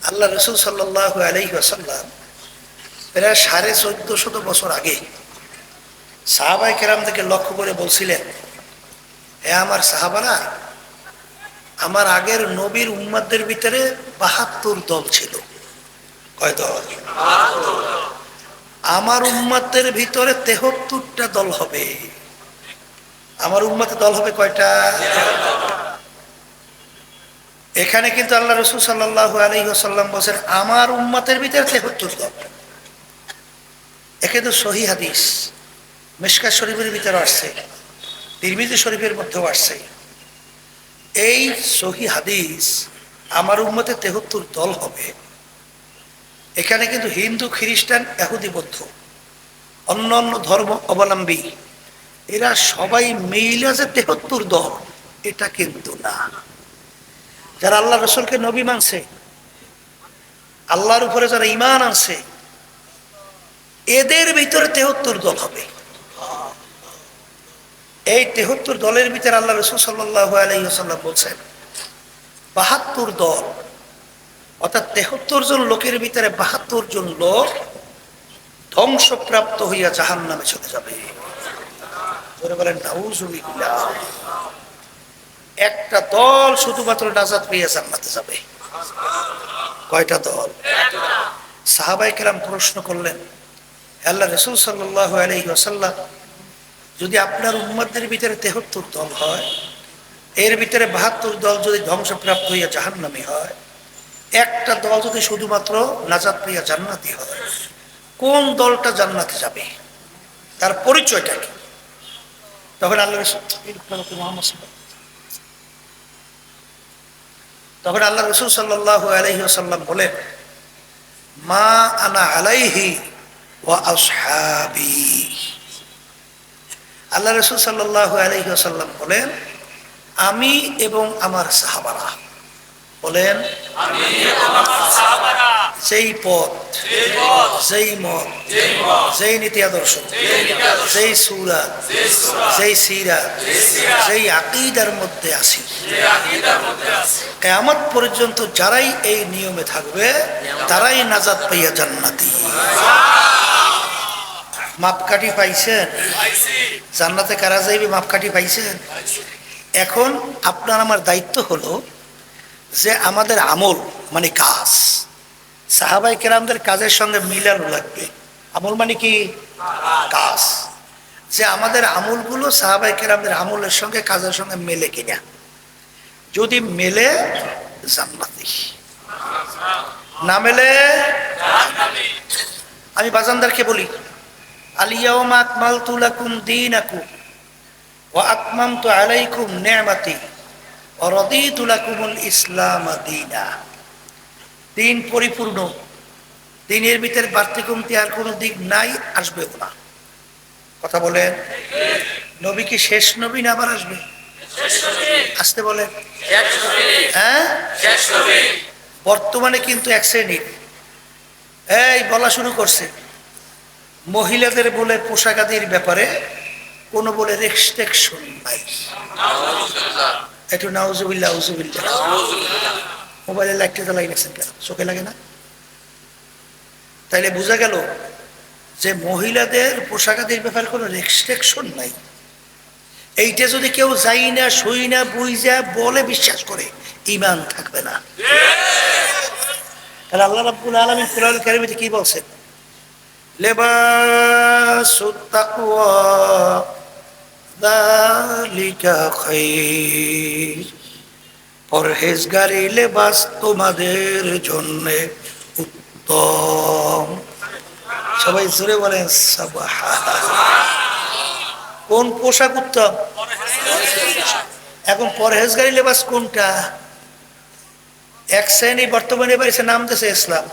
আল্লাহ রসুল সাল্লাল্লাহু আলাইহি ওয়াসাল্লাম প্রায় 1450 বছর আগে সাহাবায়ে কেরামদেরকে লক্ষ্য করে বলছিলেন, হে আমার সাহাবারা, আমার আগের নবীর উম্মতদের ভিতরে 72 দল ছিল। কয় দল? আমার উম্মতের ভিতরে 73টা দল হবে। আমার উম্মতের দল হবে কয়টা? এখানে কিন্তু আল্লাহ রসুল সাল্লাল্লাহু আলাইহি ওয়াসাল্লাম বলেন আমার উম্মতের ভিতরে 73 দল। একে তো সহিহ হাদিস, মিশকাত শরীফের ভিতরে আসছে, তিরমিজি শরীফের মধ্যেও আসছে। এই সহিহ হাদিস আমার উম্মতে 73 দল হবে। এখানে কিন্তু হিন্দু, খ্রিস্টান, ইহুদি, বৌদ্ধ, অন্য অন্য ধর্ম অবলম্বী এরা সবাই মিলে যে 73 দল, এটা কিন্তু না। যারা আল্লাহ রসুলকে নবী মানছে, আল্লাহর উপরে যারা ঈমান আনছে, এদের ভিতরে 73 দল হবে। এই 73 দলের ভিতরে আল্লাহ রসুল সাল্লাল্লাহু আলাইহি ওয়াসাল্লাম বলছেন 72 দল, অর্থাৎ 73 জন লোকের ভিতরে 72 জন লোক ধ্বংসপ্রাপ্ত হইয়া জাহান্নামে চলে যাবে। বলেন নাউযুবিল্লাহ। একটা দল শুধুমাত্র নাজাত পেয়ে জান্নাতে যাবে। কয়টা দল? সাহাবায়ে কেরাম প্রশ্ন করলেন, আল্লাহ রাসূল সাল্লাল্লাহু আলাইহি ওয়াসাল্লাম, যদি আপনার উম্মতদের ভিতরে 73 দল হয়, এর ভিতরে 72 দল যদি ধ্বংসপ্রাপ্ত হইয়া জাহান্নামী হয়, একটা দল যদি শুধুমাত্র নাজাত পেয়ে জান্নাতি হয়, কোন দলটা জান্নাতে যাবে? তার পরিচয়টা কি? তখন আল্লাহ রসুল সাল্লাল্লাহু আলাইহি ওয়াসাল্লাম বলেন, মা আনা আলাইহি ওয়া আসহাবি। আল্লাহ রসুল সাল্লাল্লাহু আলাইহি ওয়াসাল্লাম বলেন, আমি এবং আমার সাহাবারা। বলেন, যেই পথ, যেই মত, যেই নীতি আদর্শ, যেই সূরা, যেই সিরা, যেই আকীদার মধ্যে আছি, কিয়ামত পর্যন্ত যারাই এই নিয়মে থাকবে তারাই নাজাত পাইয়া জান্নাতি। মাপকাঠি পাইছেন? জান্নাতে কারা যাইবে মাপকাঠি পাইছেন? এখন আপনার আমার দায়িত্ব হলো যে আমাদের আমল মানে কাজ সাহাবায়ে কেরামদের কাজের সঙ্গে মিলানো লাগবে। আমল মানে কি? কাজ। যে আমাদের আমলগুলো সাহাবায়ে কেরামদের আমলের সঙ্গে কাজের সঙ্গে মেলে কিনা। যদি মেলে জান্নাতি, না মেলে জাহান্নামী। আমি বাজানদারকে বলি, আল ইয়াওমা আকমালতু লাকুম দীনাকুম ওয়া আতমামতু আলাইকুম নি'মাতি ওয়া রাদিতু লাকুমুল ইসলাম দীনা। দিন পরিপূর্ণ, দিনের ভিতরে বাড়তি কমতি আর কোনো দিক নাই, আসবেও না। কথা বলেন, নবী কি শেষ নবী না আবার আসবে? আসতে বলেন, হ্যাঁ বর্তমানে কিন্তু এক শ্রেণী এই বলা শুরু করছে, মহিলাদের বলে পোশাকাদির ব্যাপারে কোনো বলে রেস্ট্রিকশন নাই। একটু নাউজুবিল্লাহ আউজুবিল্লাহ। মোবাইলে লাইটটা জ্বালাই গেছেন কেন? চোখে লাগে না? তাইলে বোঝা গেল যে মহিলাদের পোশাকাদির ব্যাপারে কোনো রেস্ট্রিকশন নাই। এইটা যদি কেউ যাই না, সই না, বুঝা বলে বিশ্বাস করে, ঈমান থাকবে না। তাহলে আল্লাহ রাব্বুল আলামিন কোরআন কারীমে কি বলছেন? লিবাসুত তাকওয়া যালিকা খায়র। পরহেজগারি লেবাস তোমাদের জন্য উত্তম। সবাই জোরে বলেন সুবহানাল্লাহ। কোন পোশাক উত্তম? এখন পরহেজগারি লেবাস কোনটা? এক শ্রেণী বর্তমানে বাড়িছে নাম দিয়েছে ইসলাম,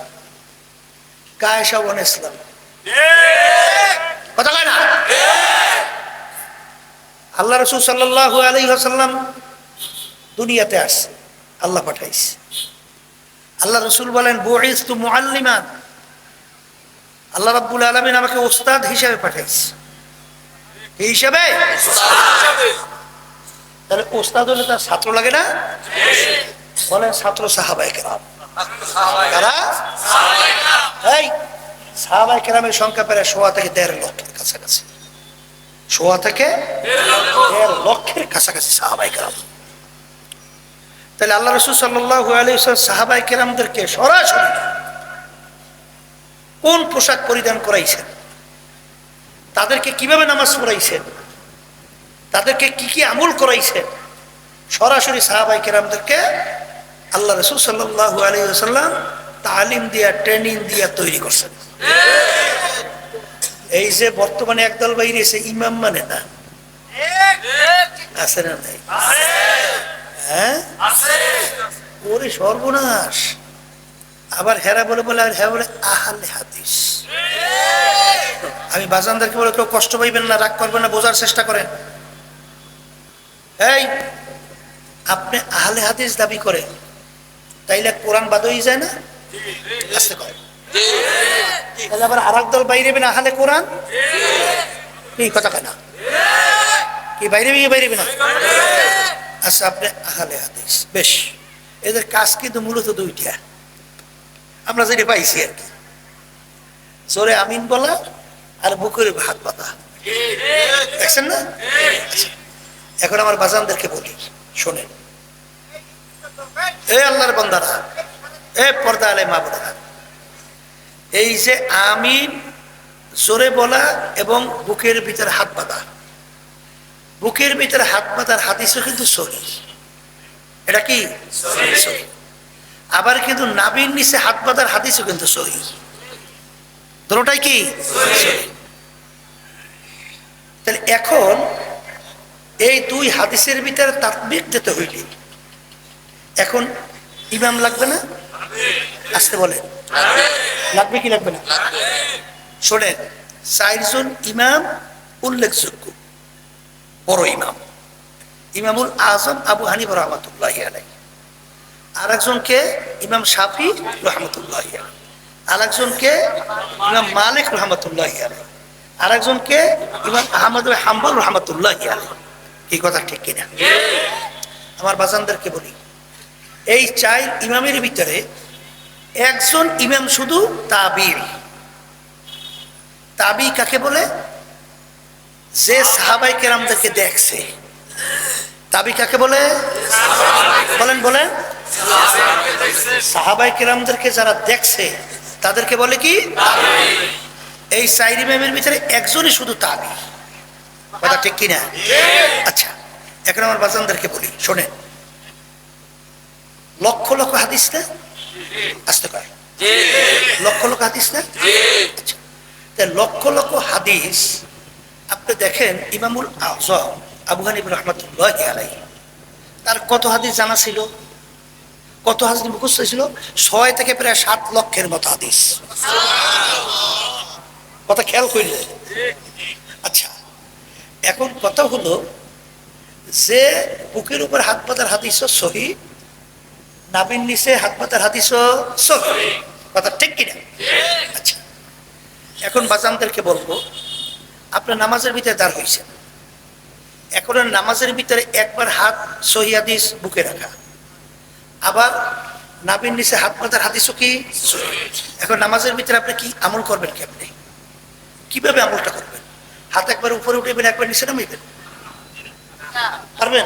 গায়ে সাবান ইসলাম। কথা কয় না? আল্লাহ রাসূল সাল্লাল্লাহু আলাইহি ওয়াসাল্লাম দুনিয়াতে আসছে, আল্লাহ পাঠাইছে। আল্লাহ রাসূল বলেন, বুইসতু মুআল্লিমান। আল্লাহ রাব্বুল আলামিন আমাকে ওস্তাদ হিসেবে পাঠাইছে। কি হিসেবে? তাহলে ওস্তাদ হলে তার ছাত্র লাগে না? বলেন ছাত্র সাহাবায়ে কেরাম। কারা? এই সাহাবায়ে কেরামের সংখ্যা প্রায় 1.5 থেকে 1.5 লক্ষের কাছাকাছি। 1.5 থেকে 1.5 লক্ষের কাছাকাছি সাহাবায়ে কেরাম। তাহলে আল্লাহ রাসূল সাল্লাল্লাহু আলাইহি ওয়াসাল্লাম সাহাবায়ে কেরামদেরকে সরাসরি কোন পোশাক পরিধান করাইছেন, তাদেরকে কিভাবে নামাজ পড়াইছেন, তাদেরকে কি কি আমল করাইছেন, সরাসরি সাহাবায়ে কেরামদেরকে আল্লাহ রাসূল সাল্লাল্লাহু আলাইহি ওয়াসাল্লাম তালিম দিয়া, ট্রেনিং দিয়া তৈরি করছেন। এই যে বর্তমানে একদল বাইরে এসে ইমাম মানে না, আছে না নাই? হ্যাঁ, ওরে সর্বনাশ। আবার হেরা বলে বলে আর হ্যাঁ বলে আহলে হাদিস। আমি বাজানদারকে বলে কেউ কষ্ট পাইবেন না, রাগ করবেন না, বোঝার চেষ্টা করেন। এই আপনি আহলে হাদিস দাবি করে তাইলে কোরআন বাদ হয়ে যায় না? আসতে করে তাহলে আবার আর এক দল বাইরে না আহলে কোরআন, এই কথা কেনা কি বাইরে না? আচ্ছা, আপনি আহলে হাদিস, বেশ। এদের কাজ কিন্তু মূলত দুইটা, আমরা যেটা পাইছি আর কি, জোরে আমিন বলা আর বুকের হাত বাঁধা, দেখছেন না? এখন আমার বাজানদেরকে বলি, শোনেন, এ আল্লাহর বান্দারা, এ পর্দা আলে মা বোনেরা, এই যে আমিন জোরে বলা এবং বুকের ভিতরে হাত বাঁধা, বুকের ভিতরে হাত বাঁধার হাদিসও কিন্তু সহিহ। এটা কি সহিহ। আবার কিন্তু নাভির নিচে হাত বাঁধার হাদিসও কিন্তু সহিহ। দুটোটাই কি সহিহ। তাহলে এখন এই দুই হাদিসের ভিতরে তাতবিক দিতে হইলে এখন ইমাম লাগবে না? আসতে বলে লাগবে কি লাগবে না? শোনেন, 4 জন ইমাম উল্লেখযোগ্য বড় ইমাম, ইমামুল আজম আবু হানিফা রাহমাতুল্লাহি আলাইহি, আরেকজনকে ইমাম শাফি রাহমাতুল্লাহি আলাইহি, আরেকজনকে ইমাম মালিক রাহমাতুল্লাহি আলাইহি, আরেকজনকে ইমাম আহমদ বিন হাম্বল রাহমাতুল্লাহি আলাইহি। কি কথা ঠিক কিনা? আমার বাজানদেরকে বলি, এই 4 ইমামের ভিতরে একজন ইমাম শুধু তাবি। তাবি কাকে বলে? যে সাহাবায়ে কেরামদেরকে দেখছে। তাবি কাকে বলে? বলেন বলেন। সাহাবায়ে কেরামদেরকে যারা দেখছে তাদেরকে বলে কি? এই 4 ইমামের ভিতরে একজনই শুধু তাবি। কথা ঠিক কিনা? আচ্ছা, এখন আমার বাজানদেরকে বলি, শোনেন, লক্ষ লক্ষ হাদিস না? আসতে পারে লক্ষ লক্ষ হাদিস না? আচ্ছা, লক্ষ লক্ষ হাদিস আপনি দেখেন, ইমামুল আজম আবু হানিফা রাহমাতুল্লাহি আলাইহি, তার কত হাদিস জানা ছিল, কত হাদিস মুখস্থ ছিল? 6 থেকে প্রায় 7 লক্ষের মতো হাদিস। কথা খেয়াল করলে? আচ্ছা, এখন কথা হলো যে বুকের উপর হাত পাতার হাদিসও সহিহ, নাভির নিচে হাত পাতার হাদিসও সহিহ। কথা ঠিক কিনা? আচ্ছা, এখন বাজানদেরকে বলবো, আপনার নামাজের ভিতরে দাঁড় হয়েছেন, এখন নামাজের ভিতরে একবার হাত সহিহ হাদিস বুকে রাখা, আবার নাভির নিচে হাত পাতার হাদিসও কি সহিহ। এখন নামাজের ভিতরে আপনি কি আমল করবেন? কেমনে, কিভাবে আমলটা করবেন? হাত একবার উপরে উঠেবেন, একবার নিচে নামাইবেন, পারবেন?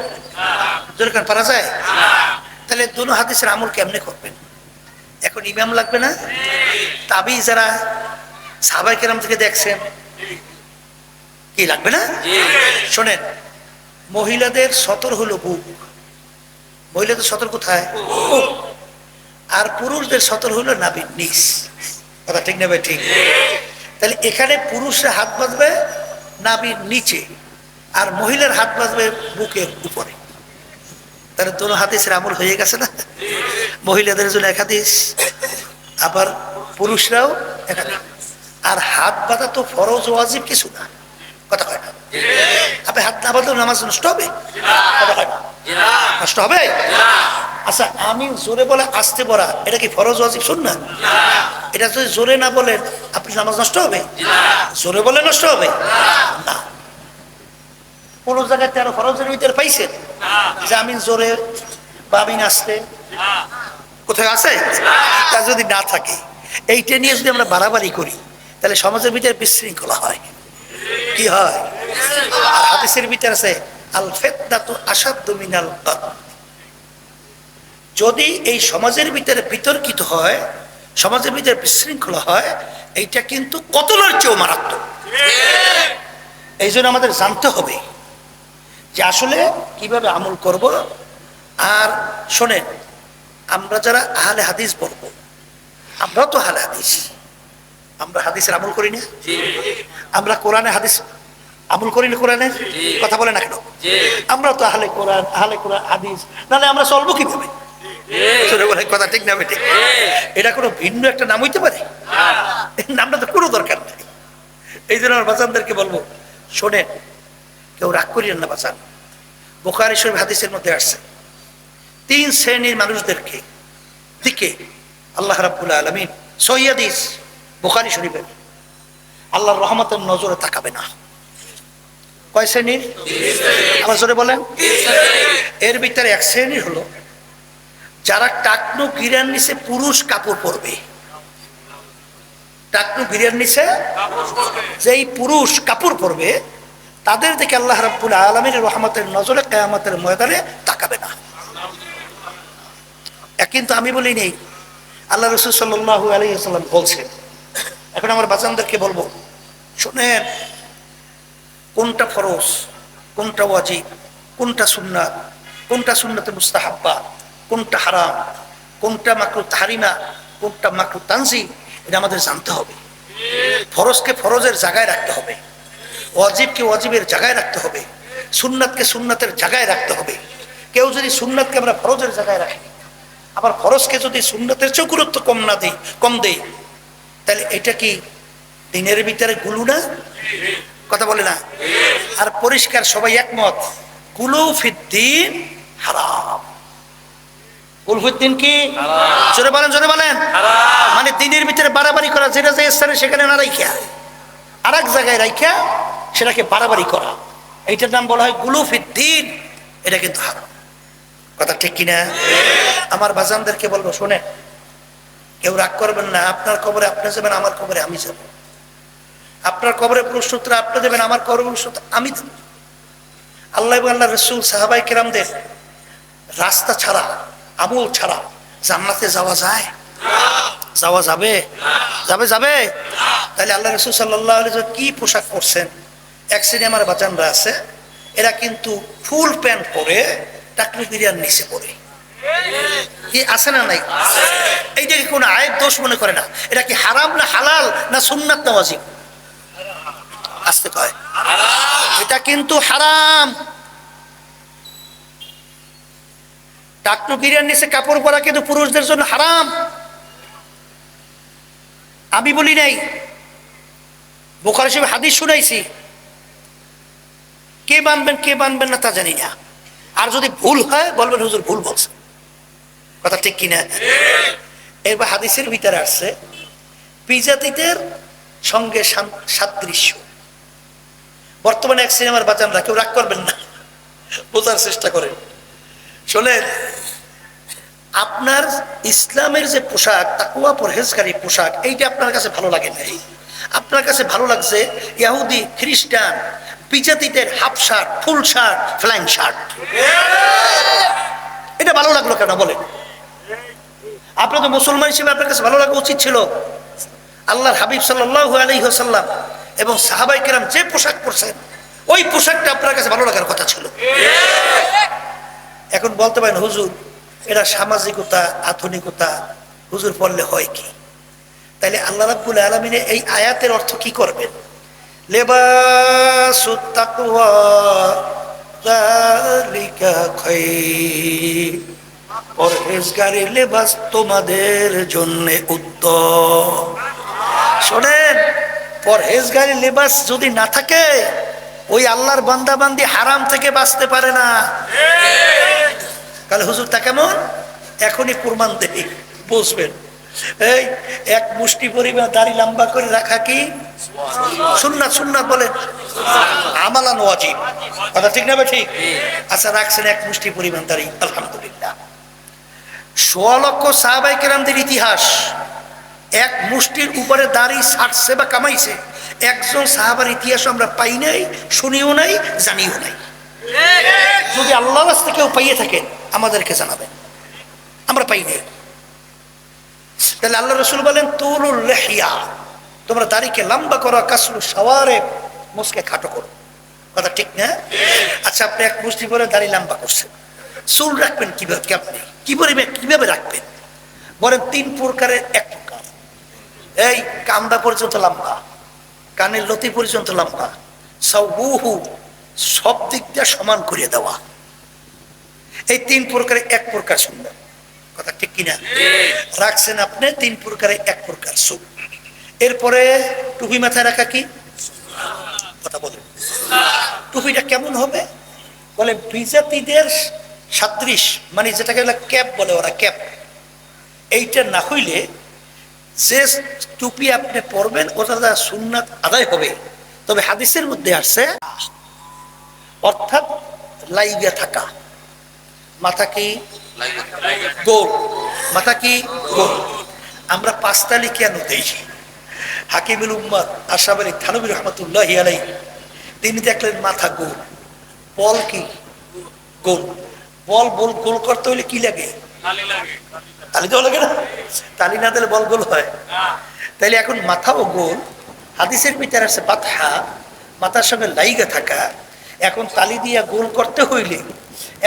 যেরকম পারা যায়? তাহলে দুনো হাদিসের আমল কেমনে করবেন? এখন ইমাম লাগবে না? তাবি যারা সাহাবায়ে কেরাম থেকে দেখছেন, কি লাগবে না? শোনেন, মহিলাদের সতর হলো বুক, মহিলাদের সতর কোথায়? আর পুরুষদের সতর হলো নাভির নিচ। কথা ঠিক না ভাই? ঠিক। তাহলে এখানে পুরুষরা হাত বাঁধবে নাভির নিচে, আর মহিলার হাত বাঁধবে বুকের উপরে। তাহলে দুটো হাদিসের আমল হয়ে গেছে না? মহিলাদের জন্য এক হাদিস, আবার পুরুষরাও এক হাদিস। আর হাত বাঁধা তো ফরজ ওয়াজিব কিছু না। কথা হয় না? আপনি হাত না বাঁধলেও নামাজ নষ্ট হবে? কথা হয় না? নষ্ট হবে? আচ্ছা, আমি জোরে বলে আসতে পড়া, এটা কি ফরজ ওয়াজিব সুন্নাহ? এটা যদি জোরে না বলেন আপনি নামাজ নষ্ট হবে? জোরে বলে নষ্ট হবে না। কোন জায়গায় 13 ফরজের ভিতরে পাইছেন যে আমিন জোরে বা আমিন আসতে? কোথায় আছে? তা যদি না থাকে, এইটা নিয়ে যদি আমরা বাড়াবাড়ি করি, তাহলে সমাজের ভিতরে বিশৃঙ্খলা হয়। কি হয়? আর হাদিসের ভিতরে আছে আল ফিতনাতু আশাদ্দু মিনাল কতল। যদি এই সমাজের ভিতরে বিতর্কিত হয়, সমাজের ভিতরে বিশৃঙ্খলা হয়, এইটা কিন্তু কতলের চেয়েও মারাত্মক। এই জন্য আমাদের জানতে হবে যে আসলে কিভাবে আমল করব। আর শোনেন, আমরা যারা আহলে হাদিস বলবো, আমরাও তো আহলে হাদিস, আমরা হাদিসের আমল করি না? আমরা কোরআনে হাদিস আমল করি না? কোরআনে কথা বলে না কেন? আমরা তো আহলে কোরআন, আহলে কোরআন হাদিস, নাহলে আমরা চলবো কিভাবে? কথা ঠিক না বেটে? এটা কোনো ভিন্ন একটা নাম হইতে পারে? নামটা তো কোনো দরকার নেই। এই জন্য আমার বাচ্চাদেরকে বলবো, শোনেন, কেউ রাগ করিয়েন না বাচ্চা। বুখারী শরীফ হাদিসের মধ্যে আসছে, 3 শ্রেণীর মানুষদেরকে দিকে আল্লাহ রাব্বুল আলামিন, সহিহ হাদিস বুখারী শরীফের, আল্লাহর রহমতের নজরে তাকাবে না। কয় শ্রেণীর? আবার জোরে বলেন। এর ভিতরে এক শ্রেণীর হলো যারা টাকনু গিরার নিচে পুরুষ কাপড় পরবে। টাকনু গিরার নিচে যেই পুরুষ কাপড় পরবে, তাদের দিকে আল্লাহ রাব্বুল আলামিনের রহমতের নজরে কিয়ামতের ময়দানে তাকাবে না। কিন্তু আমি বলি নেই, আল্লাহ রাসূল সাল্লাল্লাহু আলাইহি ওয়াসাল্লাম বলছেন। এখন আমার বাচ্চাদেরকে বলবো, শুনেন, কোনটা ফরজ, কোনটা ওয়াজিব, কোনটা সুন্নাত, কোনটা সুন্নাতে মুস্তাহাব্বা, কোনটা হারাম, কোনটা মাকরুহ তাহরিমা, কোনটা মাকরুহ তানজিহ, এটা আমাদের জানতে হবে। ফরজকে ফরজের জায়গায় রাখতে হবে, ওয়াজিবকে ওয়াজিবের জায়গায় রাখতে হবে, সুন্নাতকে সুন্নাতের জায়গায় রাখতে হবে। কেউ যদি সুন্নাতকে আমরা ফরজের জায়গায় রাখি, আবার ফরজকে যদি সুন্নাতের চেয়ে গুরুত্ব কম দেই, তাহলে এটা কি দিনের ভিতরে গুলু না? কথা বলে না? আর পরিষ্কার সবাই একমত, গুলু ফিদ্দিন হারাম। গুলফুদ্দিন কি? জোরে বলেন, জোরে বলেন। মানে দিনের ভিতরে বাড়াবাড়ি করা, যেটা যে স্থানে সেখানে না রাইখা আর এক জায়গায় রাইখা সেটাকে বাড়াবাড়ি করা, এইটার নাম বলা হয় গুলু ফিদ্দিন। এটা কিন্তু হারাম। কথা ঠিক কিনা? আমার বাজানদেরকে বলবো, শোনেন, কেউ রাগ করবেন না। আপনার কবরে আপনি যাবেন, আমার কবরে আমি যাব। আপনার কবরে প্রশ্নোত্তর আপনি দেবেন, আমার কবরে প্রশ্নোত্তর আমি দেব। আল্লাহ এবং আল্লাহ রাসূল সাহাবায়ে কেরামদের রাস্তা ছাড়া, আমল ছাড়া জান্নাতে যাওয়া যায়? যাওয়া যাবে? যাবে? তাহলে আল্লাহ রাসূল সাল্লাল্লাহু আলাইহি ওয়াসাল্লাম কি পোশাক পরছেন? এক শ্রেণী আমার বাজানরা আছে, এরা কিন্তু ফুল প্যান্ট পরে টাকনু গিরার নিচে পরে। কি আছে না নাই? এইটাকে কোনো আয়ের দোষ মনে করে না। এটা কি হারাম না হালাল না সুন্নাত না ওয়াজিব? আসতে কয় এটা কিন্তু হারাম। টাকনু গিরার নিচে কাপড় পরা কিন্তু পুরুষদের জন্য হারাম। আমি বলি নাই, বুখারী শরীফ হাদিস শুনাইছি। কে মানবেন কে মানবেন না তা জানি না। আর যদি ভুল হয় বলবেন হুজুর ভুল বলছে। কথা ঠিক কিনা? এবার হাদিসের ভিতরে আসছে বিজাতিদের সঙ্গে সাদৃশ্য। বর্তমানে এক সিনেমার বাচ্চারা, কেউ রাগ করবেন না, বোঝার চেষ্টা করেন। শোনেন, আপনার ইসলামের যে পোশাক, তাকওয়া পরহেজগারী পোশাক, এইটা আপনার কাছে ভালো লাগে নাই। আপনার কাছে ভালো লাগছে ইহুদি খ্রিস্টান বিজাতিদের half shirt, full shirt, flying shirt. এটা ভালো লাগলো কেন বলেন? আপনার তো মুসলমান হিসেবে আপনার কাছে ভালো লাগা উচিত ছিল। আল্লাহর হাবিব সাল্লাল্লাহু আলাইহি ওয়াসাল্লাম এবং সাহাবায়ে কেরাম যে পোশাক পরছেন, ওই পোশাকটা আপনার কাছে ভালো লাগার কথা ছিল। এখন বলতে পারেন হুজুর এটা সামাজিকতা, আধুনিকতা, হুজুর পড়লে হয় কি? তাইলে আল্লাহ রাব্বুল আলামিনের এই আয়াতের অর্থ কি করবেন? লিবাসুত তাকওয়া যালিকা খায়র, পরহেজগারি লেবাস তোমাদের জন্য উত্তম। শোনেন, পরহেজগারি লেবাস যদি না থাকে, ওই আল্লাহর বান্দা বান্দি হারাম থেকে বাঁচতে পারে না। তাহলে হুজুর তা কেমন? এখনই প্রমাণ দেই, বুঝবেন। এই এক মুষ্টি পরিমাণ দাড়ি লম্বা করে রাখা কি সুন্নাত? সুন্নাত বলেন, আমালান ওয়াজিব। কথা ঠিক না? ঠিক। আচ্ছা, রাখছেন এক মুষ্টি পরিমাণ দাড়ি, আলহামদুলিল্লাহ। সোয়া লক্ষ সাহাবায়ে কেরামদের ইতিহাস, এক মুষ্টির উপরে দাড়ি ছাড়ছে বা কামাইছে, একজন সাহাবার ইতিহাস আমরা পাই নাই, শুনিও নাই, জানিও নাই। যদি আল্লাহর রাস্তায় কেউ পাইয়ে থাকেন আমাদেরকে জানাবেন, আমরা পাই নাই। তাহলে আল্লাহ রসুল বলেন তুলুল লিহিয়া, তোমরা দাড়িকে লম্বা করো, কাসরু শাওয়ারে, মুখকে খাটো করো। কথা ঠিক না? আচ্ছা, আপনি এক মুষ্টি করে দাড়ি লম্বা করছেন, চুল রাখবেন কিভাবে? কিভাবে রাখবেন বলেন? 3 প্রকারের। এক প্রকার এই কান্দা পর্যন্ত লম্বা, কানের লতি পর্যন্ত লম্বা, সাউহু, সব দিক দিয়ে সমান করে দেওয়া। এই 3 প্রকারে এক প্রকার সুন্দর। কথা ঠিক কিনা? রাখছেন আপনি 3 প্রকারে এক প্রকার সুখ। এরপরে টুপি মাথায় রাখা কি কথা বলেন? টুপিটা কেমন হবে বলে? বিজাতিদের সাদৃশ, মানে যেটাকে ক্যাপ বলে ওরা, ক্যাপ। এইটা না হইলে যে টুপি আপনি পরবেন ওটা দ্বারা সুন্নাত আদায় হবে। তবে হাদিসের মধ্যে আসছে, অর্থাৎ লাইগা থাকা, মাথা কি গোল, মাথা কি গোল। আমরা 5 তালি কেন দেই? হাকিমুল উম্মাত আশরাফ আলী থানভী রহমাতুল্লাহি আলাইহি তিনি দেখলেন মাথা গোল, বল কি গোল, বল গোল করতে হইলে কি লাগে? তালি দেওয়া লাগে না? তালি না দিলে বল গোল হয়? তাইলে এখন মাথাও গোল। হাদিসের ভিতরে আছে বাতহা, মাথার সঙ্গে লাইগা থাকা। এখন তালি দিয়া গোল করতে হইলে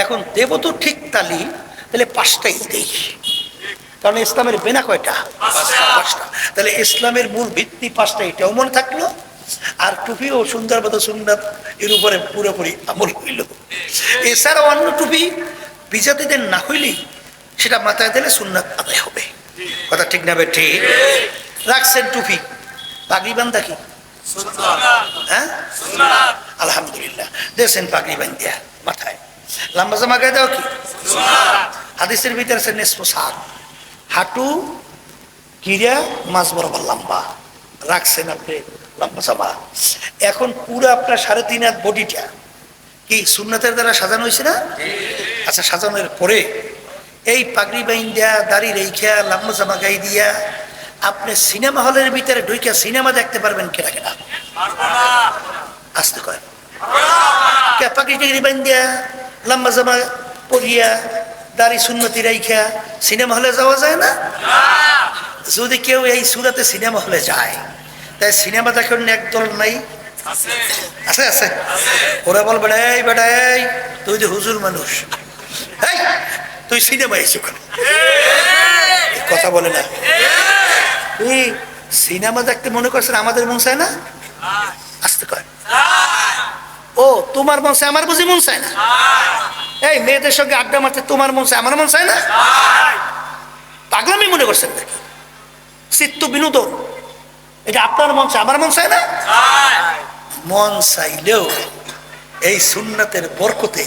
এখন দেব তো ঠিক তালি, তাহলে 5টাই দেই। কারণ ইসলামের বেনা কয়টা? 5টা। তাহলে ইসলামের মূল ভিত্তি 5টা, এটাও মনে থাকলো। আর টুপিও সুন্দর মতো সুন্নাত, এর উপরে পুরোপুরি আমল হইল। এছাড়াও অন্য টুপি বিজাতিদের না হইলেই সেটা মাথায় দিলে সুন্নাত আদায় হবে। কথা ঠিক না? ঠিক। রাখছেন টুপি, পাগড়ি বান্ধা কি? হ্যাঁ, আলহামদুলিল্লাহ। দেখছেন পাগড়ি বান্ধিয়া মাথায়, লম্বা জামা গায়ে দাও কি? হাদিসের ভিতরে আছে নিসফু সাদ, হাঁটু গিরা মাঝ বরাবর লম্বা। রাখছেন আপনি লম্বা জামা। এখন পুরো আপনার 3.5 হাত বডিটা কি সুন্নাতের দ্বারা সাজানো হয়েছে না? আচ্ছা, সাজানোর পরে এই পাগড়ি বাইন্দা, দাড়ি রেখা, লম্বা জামা গায়ে দিয়া আপনি সিনেমা হলের ভিতরে ঢুকে সিনেমা দেখতে পারবেন কেনা কেনা? আসতে কয় পাগড়ি টাগড়ি বাইন্দা, লম্বা জামা পরিয়া, দাড়ি সুন্নতি রাইখা সিনেমা হলে যাওয়া যায় না? যদি কেউ এই সুরাতে সিনেমা হলে যায়, তাই সিনেমা দেখার একদল নাই? আছে আছে। ওরা বলবে এই বেটা, এই তুই যে হুজুর মানুষ, এই তুই সিনেমা এসে কথা বলে না। তুই সিনেমা দেখতে মনে করছেন আমাদের মন চায় না? আসতে কয় ও তোমার মন চায়, আমার বুঝি মন চায় না? এই মেয়েদের সঙ্গে আড্ডা মারতে তোমার মন চায়, আমার মন চায় না? পাগলামি মনে করছেন নাকি? চিত্ত বিনোদন, এটা আপনার মন চায়, আমার মন চায় না? মন চাইলেও এই সুন্নাতের বরকতে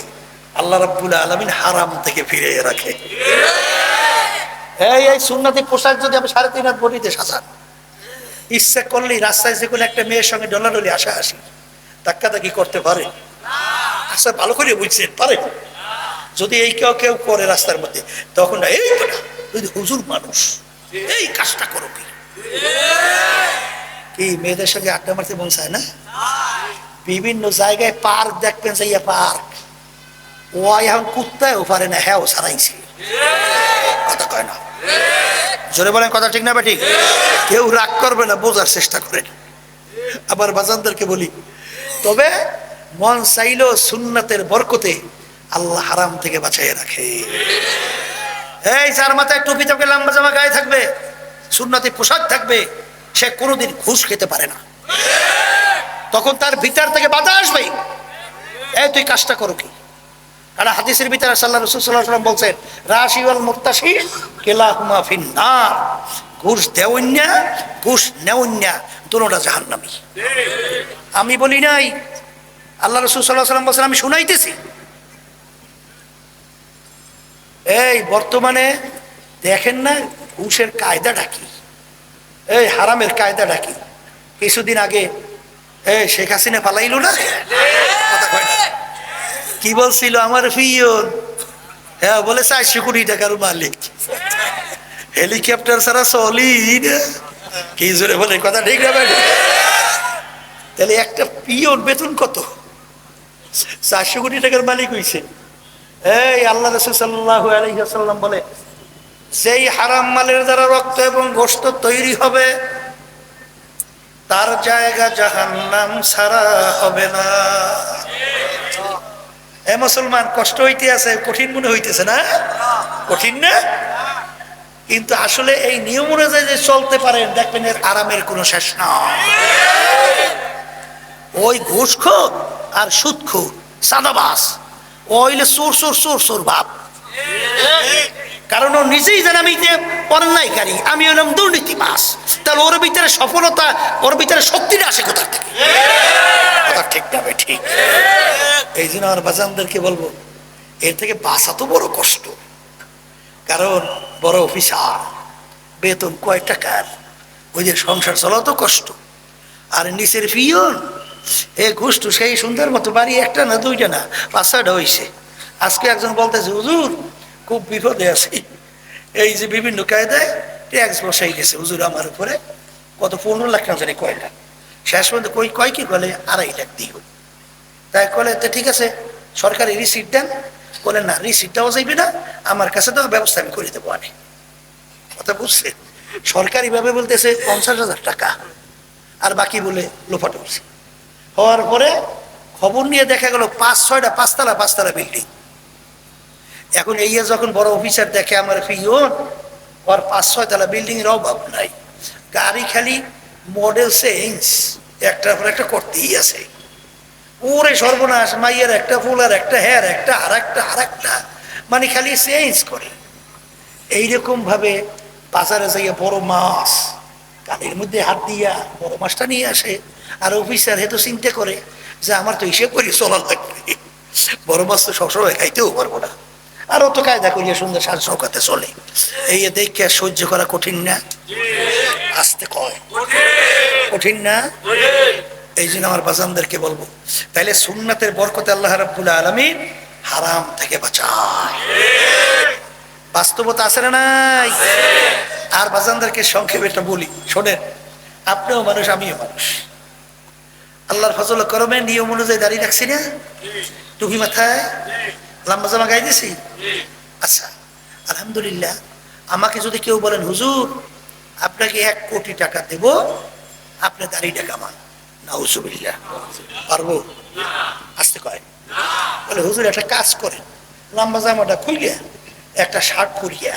আল্লাহ রাব্বুল আলামিন হারাম থেকে ফিরিয়ে রাখে। এই সুন্নাতি পোশাক যদি আমি 3.5 হাত বডিতে সাজান, ইচ্ছা করলেই রাস্তায় যে কোনো একটা মেয়ের সঙ্গে ডলাডলি আসি ধাক্কাধাক্কি করতে পারে? আচ্ছা, ভালো করে বুঝছেন পারে? যদি এই কেউ করে রাস্তার মধ্যে, তখন এই তুই হুজুর মানুষ, এই কাজটা করো কি মেয়েদের সঙ্গে আড্ডা মারতে মন চায় না? বিভিন্ন জায়গায় পার্ক দেখবেন, যাইয়া পার্ক ও এখন কুত্তায়ও পারে না, হ্যাঁ ও সারাইছে। কথা কয় না? জোরে বলেন কথা ঠিক না বা ঠিক? কেউ রাগ করবে না, বোঝার চেষ্টা করেন। আবার বাজানদেরকে বলি, তবে মন চাইলেও সুন্নাতের বরকতে আল্লাহ হারাম থেকে বাঁচাইয়ে রাখে। এই যার মাথায় টুপি থাকবে, লম্বা জামা গায়ে থাকবে, সুন্নতি পোশাক থাকবে, সে কোনোদিন ঘুষ খেতে পারে না। তখন তার ভিতর থেকে বাধা আসবে, এই তুই কাজটা করো কি? কারণ হাদিসের ভিতরে আল্লাহ রাসূল সাল্লাল্লাহু আলাইহি ওয়াসাল্লাম বলছেন, রাশি ওয়াল মুক্তাশি কিলাহুমা ফিন্নার, ঘুষ দেওয়ান্যা ঘুষ নেওয়ান্যা দুটোটা জাহান্নামী। আমি বলি নাই, আল্লাহ রাসূল সাল্লাল্লাহু আলাইহি ওয়াসাল্লাম বলছেন, আমি শুনাইতেছি। এই বর্তমানে দেখেন না ঘুষের কায়দাটা কি, এই হারামের কায়দাটা কি? কিছুদিন আগে শেখ হাসিনা পালাইল না? কথা কয় না? কি বলছিল আমার পিয়ন, হ্যাঁ বলে 400 কোটি টাকার মালিক, হেলিকপ্টার ছাড়া চলি না। কি জোরে বলে কথা ঠিক না ভাই? তাহলে একটা পিওর বেতন কত? 400 কোটি টাকার মালিক হইছে। এই আল্লাহ রাসূল সাল্লাল্লাহু আলাইহি ওয়াসাল্লাম বলে, যেই হারাম মালের দ্বারা রক্ত এবং গোশত তৈরি হবে তার জায়গা জাহান্নাম ছাড়া হবে না। এ মুসলমান, কষ্ট হইতে আছে, কঠিন মনে হইতেছে না? কঠিন না? কিন্তু আসলে এই নিয়ম অনুযায়ী যে চলতে পারেন, দেখবেন এর আরামের কোনো শেষ না। ওই ঘুষখোর আর সুদখোর সাদাবাস ওইলে চোর চোর চোর চোর ভাব। কারণ ও নিজেই জানে আমি যে অন্যায়কারী, আমি হলাম দুর্নীতিবাজ। তাহলে ওর ভিতরে সফলতা, ওর ভিতরে শক্তিটা আসে কোথা থেকে? ঠিক না? ঠিক। এই জন্য আমার বাজানদেরকে বলবো, এর থেকে বাঁচা তো বড় কষ্ট। কারণ বড় অফিসার, বেতন কয় টাকার, ওই যে সংসার চলা তো কষ্ট। আর নিচের পিয়ন, এ ঘুষটু সেই সুন্দর মতো বাড়ি একটা না দুইটা না 5-6টা হয়েছে। আজকে একজন বলতেছে, হুজুর খুব বিপদে আছি, এই যে বিভিন্ন কায়দায় ট্যাক্স বসাই গেছে হুজুর আমার উপরে, কত 15 লাখ না জানি কয় লাখ। শেষ পর্যন্ত কয় কি বলে 2.5 লাখ দিও। তাই কলে তো ঠিক আছে, সরকারি রিসিপ্ট দেন। বলে না, রিসিপ্টটাও যাইবে না, আমার কাছে তো ব্যবস্থা আমি করে দেবো। আমি কথা বুঝছে, সরকারি ভাবে বলতেছে 50,000 টাকা, আর বাকি বলে লোফাট হচ্ছে। হওয়ার পরে খবর নিয়ে দেখা গেল 5-6টা 5তলা বিল্ডিং। এখন এই যখন বড় অফিসার দেখে আমার পিয়ন, ওর 5-6 তলা বিল্ডিং এর অভাব নাই, গাড়ি খালি মডেল চেঞ্জ একটার পর একটা করতেই আছে। ওরে সর্বনাশ, মাইয়ের একটা ফুল আর একটা হেয়ার একটা আর একটা মানে খালি চেঞ্জ করে। এইরকম ভাবে বাজারে যাইয়া বড় মাছ কানের মধ্যে হাত দিয়া বড় মাছটা নিয়ে আসে। আর অফিসার হেতু চিন্তা করে যে আমার তো হিসেব করে চলা লাগবে, বড় মাছ তো সবসময় খাইতেও পারবো না, আর অত কায়দা করিয়া সুন্দর সাজ সৌকাতে চলে। এই দেখে সহ্য করা কঠিন না? আসতে কয় কঠিন না? এই জন্য আমার বাজানদেরকে বলবো, তাইলে সুন্নাতের বরকতে আল্লাহ রাব্বুল আলামিন হারাম থেকে বাঁচায়। বাস্তবতা আছে না নাই? আর বাজানদেরকে সংক্ষেপে এটা বলি, শোনেন, আপনিও মানুষ আমিও মানুষ। আল্লাহর ফজল করমে নিয়ম অনুযায়ী দাঁড়িয়ে রাখছি না, টুপি মাথায়, লম্বা জামা গায়ে দিছি। আচ্ছা আলহামদুলিল্লাহ, আমাকে যদি কেউ বলেন হুজুর আপনাকে 1 কোটি টাকা দেব, আপনি দাড়িটা কামান, নাউজুবিল্লাহ, পারবো? আসতে কয়। বলে হুজুর একটা কাজ করেন, লম্বা জামাটা খুইলিয়া একটা শার্ট পরিয়া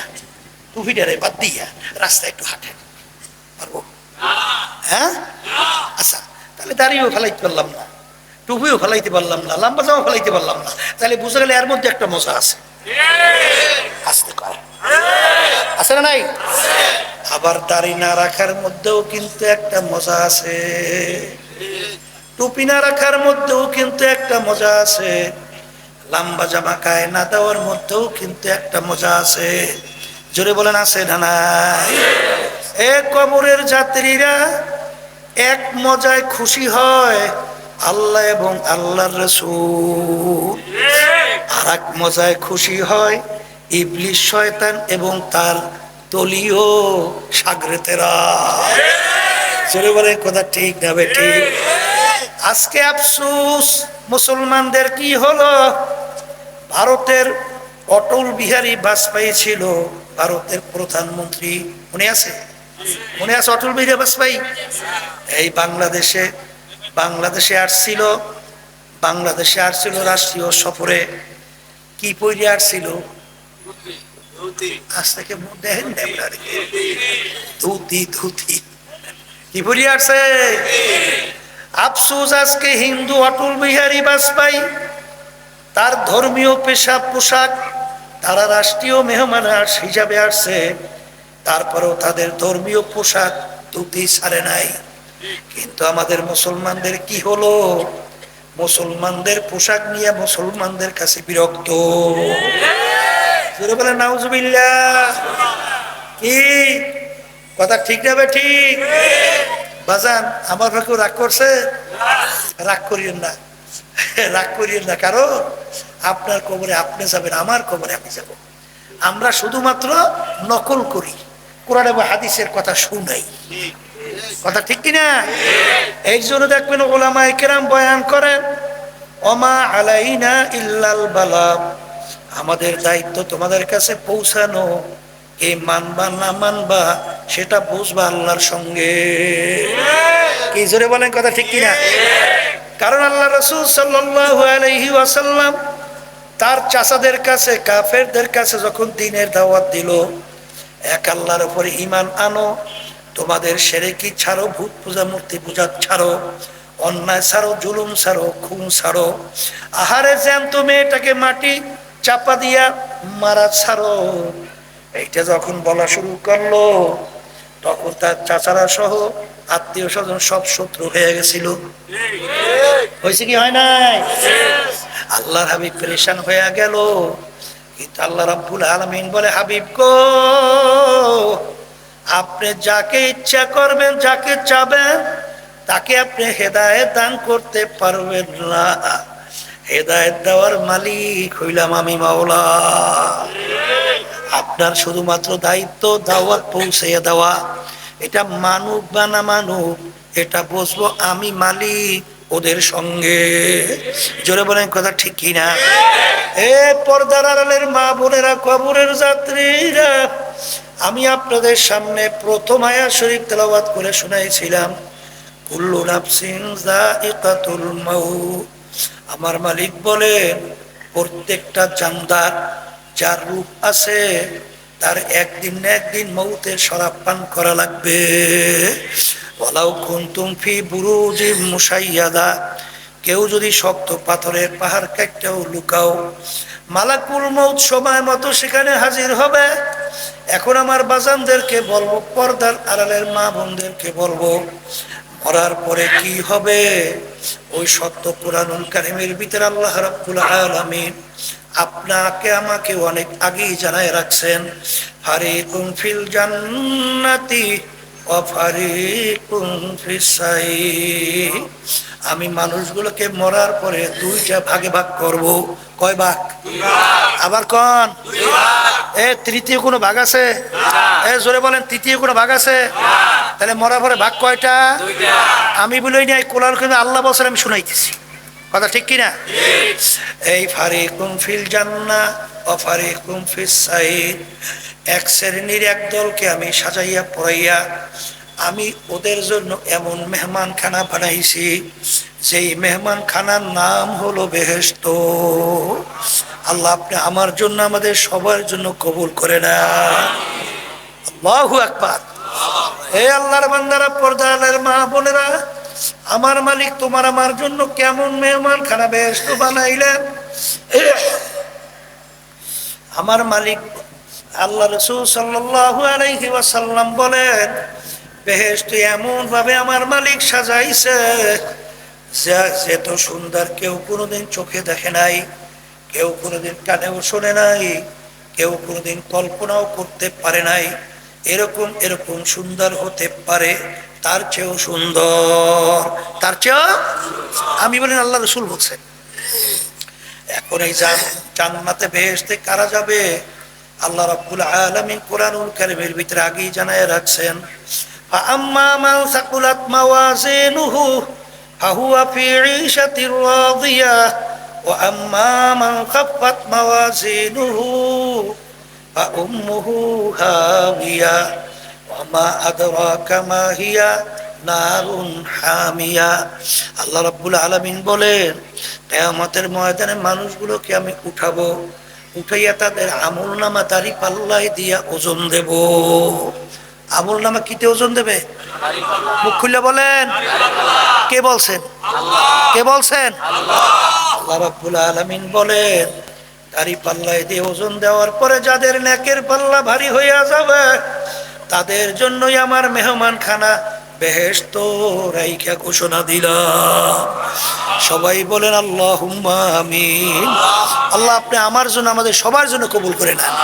টুপিটারে বাদ দিয়া রাস্তায় একটু হাঁটেন, পারবো? হ্যাঁ, আচ্ছা তাহলে দাড়িও ফেলাইতে পারলাম না, টুপিও ফেলাইতে পারলাম না, লম্বা জামা ফেলাইতে পারলাম না, তাহলে বুঝে গেলে এর মধ্যে একটা মজা আছে। আসতে কয়, আছে না নাই? আবার দাড়ি না রাখার মধ্যেও কিন্তু একটা মজা আছে, টুপি না রাখার মধ্যেও কিন্তু একটা মজা আছে, লম্বা জামা গায়ে না দেওয়ার মধ্যেও কিন্তু একটা মজা আছে। জোরে বলেন আছে না নাই? এ কবরের যাত্রীরা এক মজায় খুশি হয়, আল্লাহ এবং আল্লাহর রাসূল। আর এক মজায় খুশি হয় ইবলিস শয়তান এবং তার দলীয় শাগরেতেরা। জোরে বলেন কথা ঠিক না ঠিক? আজকে আফসোস মুসলমানদের কি হলো, ভারতের অটল বিহারী বাজপেয়ী ছিল ভারতের প্রধানমন্ত্রী, মনে আছে? মনে আছে অটল বিহারী বাজপেয়ী? এই বাংলাদেশে আসছিল, রাষ্ট্রীয় সফরে। কি পরে আসছিল? আজ থেকে দেখেন ধুতি ধুতি কি পরে আসছে? আফসোস আজকে হিন্দু অটল বিহারী বাজপেয়ী, তার ধর্মীয় পোশাক, তারা রাষ্ট্রীয় মেহমান হিসাবে আসছে, তারপরেও তাদের ধর্মীয় পোশাক ধুতি ছাড়ে নাই। কিন্তু আমাদের মুসলমানদের কি হলো? মুসলমানদের পোশাক নিয়ে মুসলমানদের কাছে বিরক্ত। জোরে বলেন নাউজুবিল্লাহ। কি কথা ঠিক না? ঠিক বাজান, আমার কেউ রাগ করছে? রাগ করিয়েন না, রাগ করিয়েন না, কারণ আপনার কবরে আপনি যাবেন, আমার কবরে আমি যাব। আমরা শুধুমাত্র নকল করি, কোরআন এবং হাদিসের কথা শুনাই। কথা ঠিক কিনা? এই জন্য দেখবেন ওলামায়ে কেরাম বয়ান করেন, ওমা আলাইনা ইল্লাল বালাগ, আমাদের দায়িত্ব তোমাদের কাছে পৌঁছানো, এই মানবা না মানবা সেটা বুঝবা আল্লাহর সঙ্গে। কি জোরে বলেন, কথা ঠিক কিনা? কারণ আল্লাহ রাসূল সাল্লাল্লাহু আলাইহি ওয়াসাল্লাম তার চাচাদের কাছে, কাফেরদের কাছে যখন দ্বীনের দাওয়াত দিল, এক আল্লাহর উপরে ঈমান আনো, তোমাদের শিরকি ছাড়ো, ভূত পূজা মূর্তি পূজা ছাড়ো, অন্যায় ছাড়ো, জুলুম ছাড়ো, খুন ছাড়ো, আহারে জ্যান্ত মেয়েটাকে মাটি চাপা দিয়া মারা ছাড়ো, এইটা যখন বলা শুরু করলো, তখন তার চাচারা সহ আত্মীয় স্বজন সব শত্রু হয়ে গেছিল। হয়েছে কি হয় নাই? আল্লাহর হাবিব পেরেশান হয়ে গেল। কিন্তু আল্লাহ রাব্বুল আলামিন বলে, হাবিব গো, আপনি যাকে ইচ্ছা করবেন, যাকে চাবেন, তাকে আপনি হেদায়েত দান করতে পারবেন না। হেদায়েত দেওয়ার মালিক হইলাম আমি, মাওলা। আপনার শুধুমাত্র দায়িত্ব দাওয়াত পৌঁছাইয়া দেওয়া। এটা মানুক বা না মানুক, এটা বুঝবো আমি মালিক ওদের সঙ্গে। জোরে বলেন, কথা ঠিক কিনা? এ পর্দার আড়ালের মা বোনেরা, কবরের যাত্রীরা, আমি আপনাদের সামনে প্রথম আয়াত শরীফ তেলাওয়াত করে শুনাইছিলাম, কুল্লু নাফসিন যায়িকাতুল মাউত। আমার মালিক বলেন, প্রত্যেকটা জানদার, যার রূপ আছে, তার একদিন না একদিন মৌতের শরাব পান করা লাগবে। ওয়ালাউ কুনতুম ফি বুরুজিম মুশাইয়াদা, কেউ যদি শক্ত পাথরের পাহাড় কাটতেও লুকাও, মালাকুল মৌত সময় মতো সেখানে হাজির হবে। এখন আমার বাজানদেরকে বলবো, পর্দার আড়ালের মা বোনদেরকে বলবো, মরার পরে কি হবে ওই সত্য কুরআনুল কারীমের ভিতরে আল্লাহ রাব্বুল আলামিন আপনাকে আমাকে অনেক আগেই জানায় রাখছেন। ফারিকুন ফিল জান্নাতি ওয়া ফারিকুন ফিস সাঈর। আমি মানুষগুলোকে মরার পরে দুইটা ভাগে ভাগ করব। কয় ভাগ? আবার কোন? এ তৃতীয় কোনো ভাগ আছে? এ জোরে বলেন, তৃতীয় কোনো ভাগ আছে? তাহলে মরার পরে ভাগ কয়টা? আমি বলি না, কোরআন কিন্তু আল্লাহ বলছেন, আমি শুনাইতেছি। কথা ঠিক কিনা? এই ফারিকুম ফিল জান্নাহ ওয়া ফারিকুম ফিস সাঈর, এক শ্রেণীর এক দলকে আমি সাজাইয়া পড়াইয়া আমি ওদের জন্য এমন মেহমানখানা বানাইছি, যেই মেহমানখানার নাম হলো বেহেশত। আল্লাহ আপনি আমার জন্য, আমাদের সবার জন্য কবুল করে না। আল্লাহু আকবার। হে আল্লাহর বান্দারা, পর্দার মা বোনেরা, আমার মালিক তোমার আমার জন্য কেমন মেহমানখানা বেহেশত বানাইলেন। আমার মালিক আল্লাহ রাসূল সাল্লাল্লাহু আলাইহি ওয়াসাল্লাম বলেন, বেহেশত এমন ভাবে আমার মালিক সাজাইছে, এত সুন্দর কেউ কোনোদিন চোখে দেখে নাই, কেউ কোনোদিন কানেও শোনে নাই, কেউ কোনোদিন কল্পনাও করতে পারে নাই। এরকম এরকম সুন্দর হতে পারে, তার চেয়েও সুন্দর, তার চেয়েও। আমি বলেন, আল্লাহ রাসূল বলছেন। এখন এই জান্নাতে বেহেশতে কারা যাবে? আল্লাহ রাব্বুল আলামিন কুরআনুল কারীমের ভিতরে আগেই জানায় রাখছেন, ফাআম্মা মান সাকুলাত মাওয়াজিনুহু ফাহুয়া ফি ঈশাতির রাদিয়াহ ওয়া আম্মা মান খাফফাত মাওয়াজিনুহু ফাউম্মুহু হাওিয়া ওয়া মা আদরাকা মা হিয়া নারুন হামিয়া। আল্লাহ রাব্বুল আলামিন বলেন, কিয়ামতের ময়দানে মানুষগুলোকে আমি উঠাবো, উঠাইয়া তাদের আমলনামা দাড়ি পাল্লায় দিয়া ওজন দেব। আমলনামা কিতে ওজন দেবে? মুখ খুলে বলেন, কে বলছেন? কে বলছেন? আল্লাহ রাব্বুল আলামিন বলেন, দাড়ি পাল্লায় দিয়ে ওজন দেওয়ার পরে যাদের নেকের পাল্লা ভারী হইয়া যাবে, তাদের জন্যই আমার মেহমানখানা বেহেশত রাইখা ঘোষণা দিলাম। সবাই বলেন আল্লাহুম্মা আমিন। আল্লাহ আপনি আমার জন্য, আমাদের সবার জন্য কবুল করে নেন।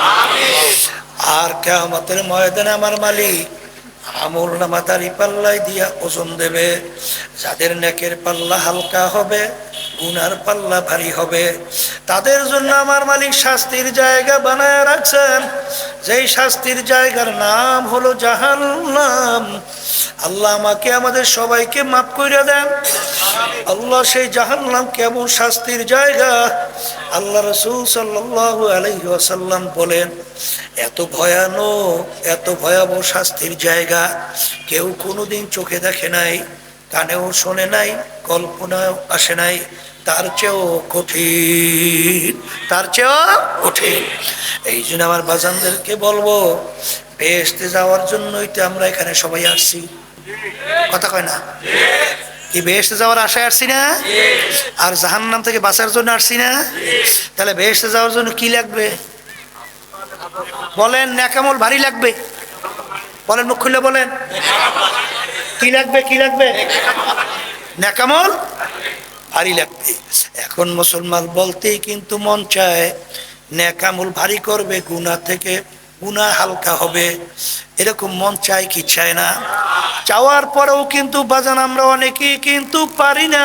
আর কিয়ামতের ময়দানে আমার মালিক আমলনামা দাড়ি পাল্লায় দিয়া ওজন দেবে। যাদের নেকের পাল্লা হালকা হবে, গুনার পাল্লা ভারী হবে। তাদের জন্য আমার মালিক শাস্তির জায়গা বানায় রাখছেন, যেই শাস্তির জায়গার নাম হলো জাহান্নাম। আল্লাহ আমাকে আমাদের সবাইকে মাফ করে দেন। আল্লাহ, সেই জাহান্নাম কেমন শাস্তির জায়গা! আল্লাহ রাসূল সাল্লাল্লাহু আলাইহি ওয়াসাল্লাম বলেন, এত ভয়ানক, এত ভয়াবহ শাস্তির জায়গা কেউ কোনোদিন চোখে দেখে নাই, কানেও শোনে নাই, কল্পনাও আসে নাই। তার চেয়েও কঠিন, তার চেয়েও কঠিন। এই জন্য আমার বাজানদেরকে বলবো, বেহেশতে যাওয়ার জন্যই তো আমরা এখানে সবাই আসছি। কথা কয় না? কি বেহেশতে যাওয়ার আশায় আসছি না? আর জাহান্নাম থেকে বাঁচার জন্য আসছি না? তাহলে বেহেশতে যাওয়ার জন্য কি লাগবে বলেন? নেকামল ভারী লাগবে। বলেন, মুখ খুলে বলেন, কি লাগবে? কি লাগবে? নেকামল ভারী লাগবে। এখন মুসলমান বলতেই কিন্তু মন চায় নেকামল ভারী করবে, গুনাহ থেকে গুনাহ হালকা হবে, এরকম মন চায় কি চায় না? চাওয়ার পরেও কিন্তু বাজান আমরা অনেকেই কিন্তু পারি না।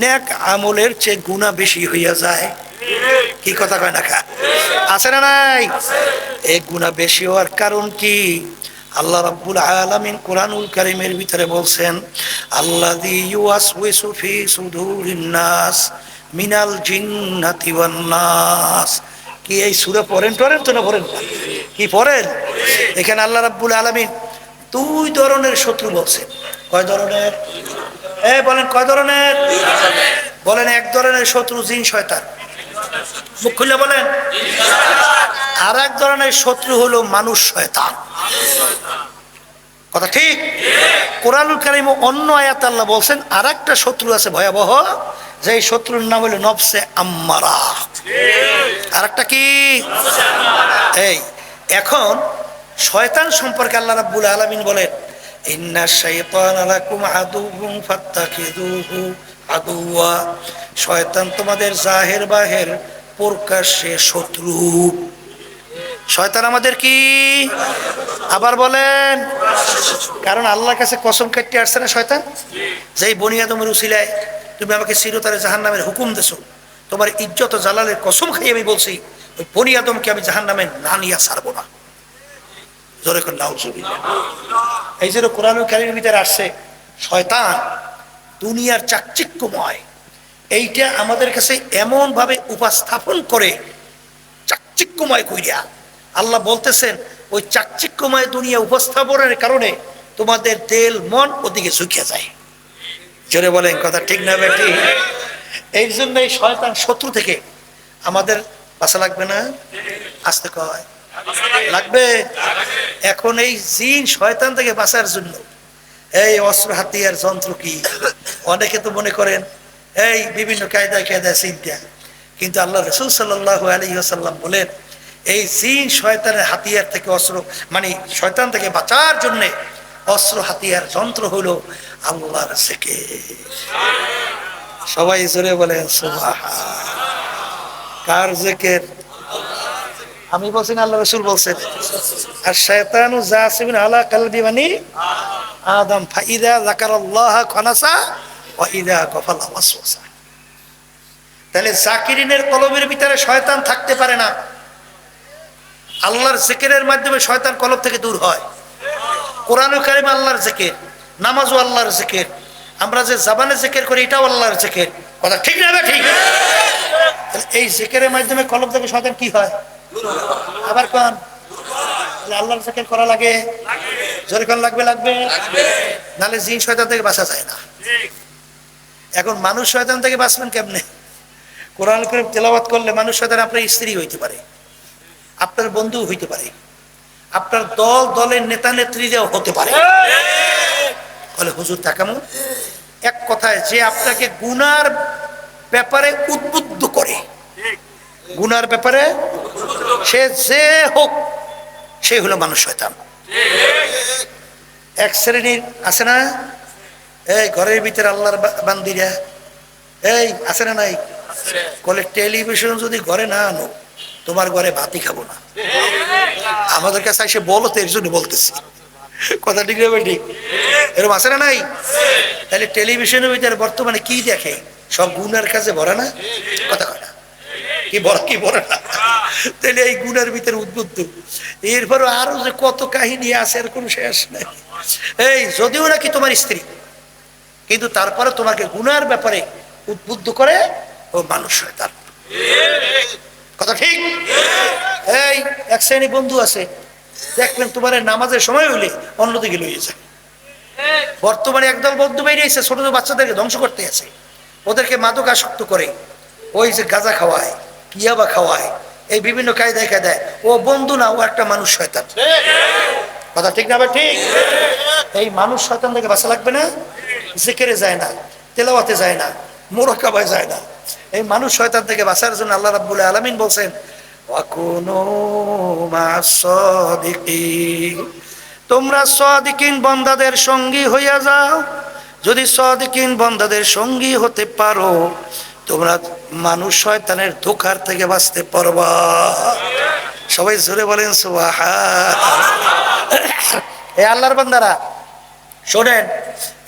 নেক আমলের চেয়ে গুনাহ বেশি হইয়া যায়। কি কথা কয় না? আছে না নাই? এই গুনাহ বেশি হওয়ার কারণ কি? আল্লাহ রাব্বুল আলামিন কোরআনুল কারীমের ভিতরে বলছেন, আল্লাযী ইউওয়াসওয়িসু ফি সুদুরিন নাস মিনাল জিন্নাতি ওয়ান নাস। কি এই সূরা পড়েন তো না পড়েন? কি পড়েন? এখানে আল্লাহ রাব্বুল আলামিন দুই ধরনের শত্রু বলছেন। কয় ধরনের? বলেন কয় ধরনের? বলেন, এক ধরনের শত্রু জিন শয়তান, মুখ খুলে বলেন। আর এক ধরনের শত্রু হলো মানুষ শয়তান। কথা ঠিক? কোরআনুল কারীম অন্য আয়াতে আল্লাহ বলছেন আর একটা শত্রু আছে ভয়াবহ, যে শত্রুর নাম হলো নফসে আম্মারা। আর একটা কি? এই এখন শয়তান সম্পর্কে আল্লাহ রাব্বুল আলামিন বলেন, ইন্নাশ শাইতানা লাকুম আদুউন ফাত্তাখিযুহু আদুওয়া। শয়তান তোমাদের জাহের বাহের প্রকাশ্যে শত্রু। শয়তান আমাদের কি? আবার বলেন। কারণ আল্লাহর কাছে কসম কাটতে আসছে না শয়তান, যেই বনি আদমের উসিলায় তুমি আমাকে চিরতরে জাহান্নামের হুকুম দেছো, তোমার ইজ্জত ও জালালের কসম খাই আমি বলছি, ওই বনি আদমকে আমি জাহান্নামে না নিয়ে ছাড়বো না। জোরে করে নাউজুবিল্লাহ। এই যে কোরআনুল কারীমের ভিতরে আসছে শয়তান দুনিয়ার চাকচিক্যময়, এইটা আমাদের কাছে এমন ভাবে উপস্থাপন করে, চাকচিক্যময় কইরা আল্লাহ বলতেছেন, ওই চাকচিক্যময় দুনিয়া উপস্থাপনের কারণে তোমাদের দিল মন ওদিকে ঝুঁকে যায়। জোরে বলেন, কথা ঠিক না বেটি? এই জন্য এই শয়তান শত্রু থেকে আমাদের বাঁচা লাগবে না? আসতে কয় লাগবে। এখন এই জিন শয়তান থেকে বাঁচার জন্য এই অস্ত্র হাতিয়ার যন্ত্র কি? অনেকে তো মনে করেন এই বিভিন্ন কায়দা চিন্তা, কিন্তু আল্লাহ রাসূল সাল্লাল্লাহু আলাইহি ওয়াসাল্লাম বলেন, এই জিন শয়তানের হাতিয়ার থেকে অস্ত্র মানে শয়তান থেকে বাঁচার জন্য অস্ত্র হাতিয়ার যন্ত্র হলো আল্লাহর জিকির। সবাই জোরে বলেন সুবহান। কার জিকির? আমি বলছি না, আল্লাহ রাসূল বলছেন, আর শয়তানু জাসিবুন আলা কলবি বানি আদম ফাইদা যাকারাল্লাহ খানাসা ওয়া ইযা গাফালা ওয়াসওয়াসা। তাহলে জাকিরিনের কলবের ভিতরে শয়তান থাকতে পারে না। আল্লাহর জিকিরের মাধ্যমে শয়তান কলব থেকে দূর হয়। কোরআনুল কারীম আল্লাহর জিকির, নামাজও আল্লাহর জিকির, আমরা যে জবানে জিকির করি এটাও আল্লাহর জিকির। কথা ঠিক না? ঠিক। এই জিকিরের মাধ্যমে কলব থেকে শয়তান কি হয়? আবার কোন আল্লাহর জিকির করা লাগে, জোরে কোন লাগবে লাগবে, নালে জিন শয়তান থেকে বাঁচা যায় না। এখন মানুষ শয়তান থেকে বাঁচবেন কেমনে? কোরআন কারীম তেলাওয়াত করলে মানুষ শয়তান আপনার স্ত্রী হইতে পারে, আপনার বন্ধু হইতে পারে, আপনার দলের নেতা নেত্রীরাও হতে পারে। বলে হুজুর তা কেমন? এক কথায় যে আপনাকে গুনার ব্যাপারে উদ্বুদ্ধ করে, গুনার ব্যাপারে সে যে হোক, সে হলো মানুষ শয়তান। এক শ্রেণীর আছে না, এই ঘরের ভিতরে আল্লাহর বান্দিরা, এই আছে না নাই, বলে টেলিভিশন যদি ঘরে না আনো তোমার ঘরে ভাতই খাবো না। আমাদের কাছে এসে বলো তো, এর জন্য বলতেছি। কথা ঠিক না? ঠিক। এরকম আছে না নাই? তাহলে টেলিভিশনের ভিতরে বর্তমানে কি দেখে? সব গুনার কাজে ভরা না? কথা কয় না? কি বড় কি বড় না, তাহলে এই গুণের ভিতরে উদ্বুদ্ধ। এরপরে আরো যে কত কাহিনী আছে এর কোনো শেষ নেই। এই যদিও নাকি তোমার স্ত্রী, কিন্তু তারপরে তোমাকে গুনার ব্যাপারে উদ্বুদ্ধ করে ও মানুষ শয়তান। কথা ঠিক? এই এক শ্রেণী বন্ধু আছে, দেখবেন তোমার নামাজের সময় হইলে অন্যদিকে লইয়ে যায়। বর্তমানে একদল বন্ধু বেরিয়েছে ছোট ছোট বাচ্চাদেরকে ধ্বংস করতে আছে, ওদেরকে মাদক আসক্ত করে, ওই যে গাঁজা খাওয়ায়, ইয়াবা খাওয়ায়, এই বিভিন্ন কায়দায় কায়দায়। ও বন্ধু না, ও একটা মানুষ শয়তান। কথা ঠিক না? ঠিক। এই মানুষ শয়তান থেকে বাঁচা লাগবে না? জিকিরে যায় না, তেলাওয়াতে যায় না, মুরাকাবায় যায় না। এই মানুষ শয়তান থেকে বাঁচার জন্য আল্লাহ রাব্বুল আলামিন বলছেন ওয়াকুনু মা'আস সাদিকিন, তোমরা সাদিকিন বান্দাদের সঙ্গী হইয়া যাও। যদি সাদিকিন বান্দাদের সঙ্গী হতে পারো, তোমরা মানুষ শয়তানের ধোঁকার থেকে বাঁচতে পারবা। সবাই জোরে বলেন সুবহানাল্লাহ। এই আল্লাহর বান্দারা শোনেন,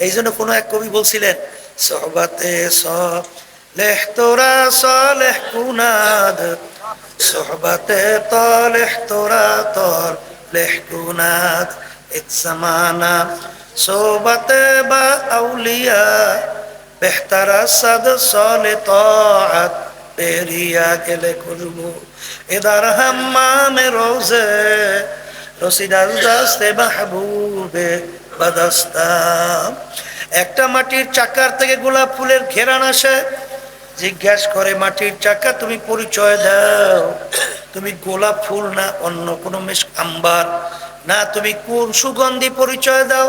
এই জন্য কোনো এক কবি বলছিলেন সোহবাতে সালেহ তোরা সালেহ কুনাদ, সোহবাতে তালেহ তোরা তালেহ কুনাদ, এক জামানা সোহবাতে বা আউলিয়া বেহতারা সাদ সালে তাআত পেরিয়া গেলে করবো এদার হাম্মামে রোজে রসিদাস দাস্তে মাহবুবে বাদাস্তাম। একটা মাটির চাকার থেকে গোলাপ ফুলের ঘেরান আসে। জিজ্ঞাস করে মাটির চাকা তুমি পরিচয় দাও, তুমি গোলাপ ফুল না অন্য কোনো মিশক আম্বার, না তুমি কোন সুগন্ধি পরিচয় দাও।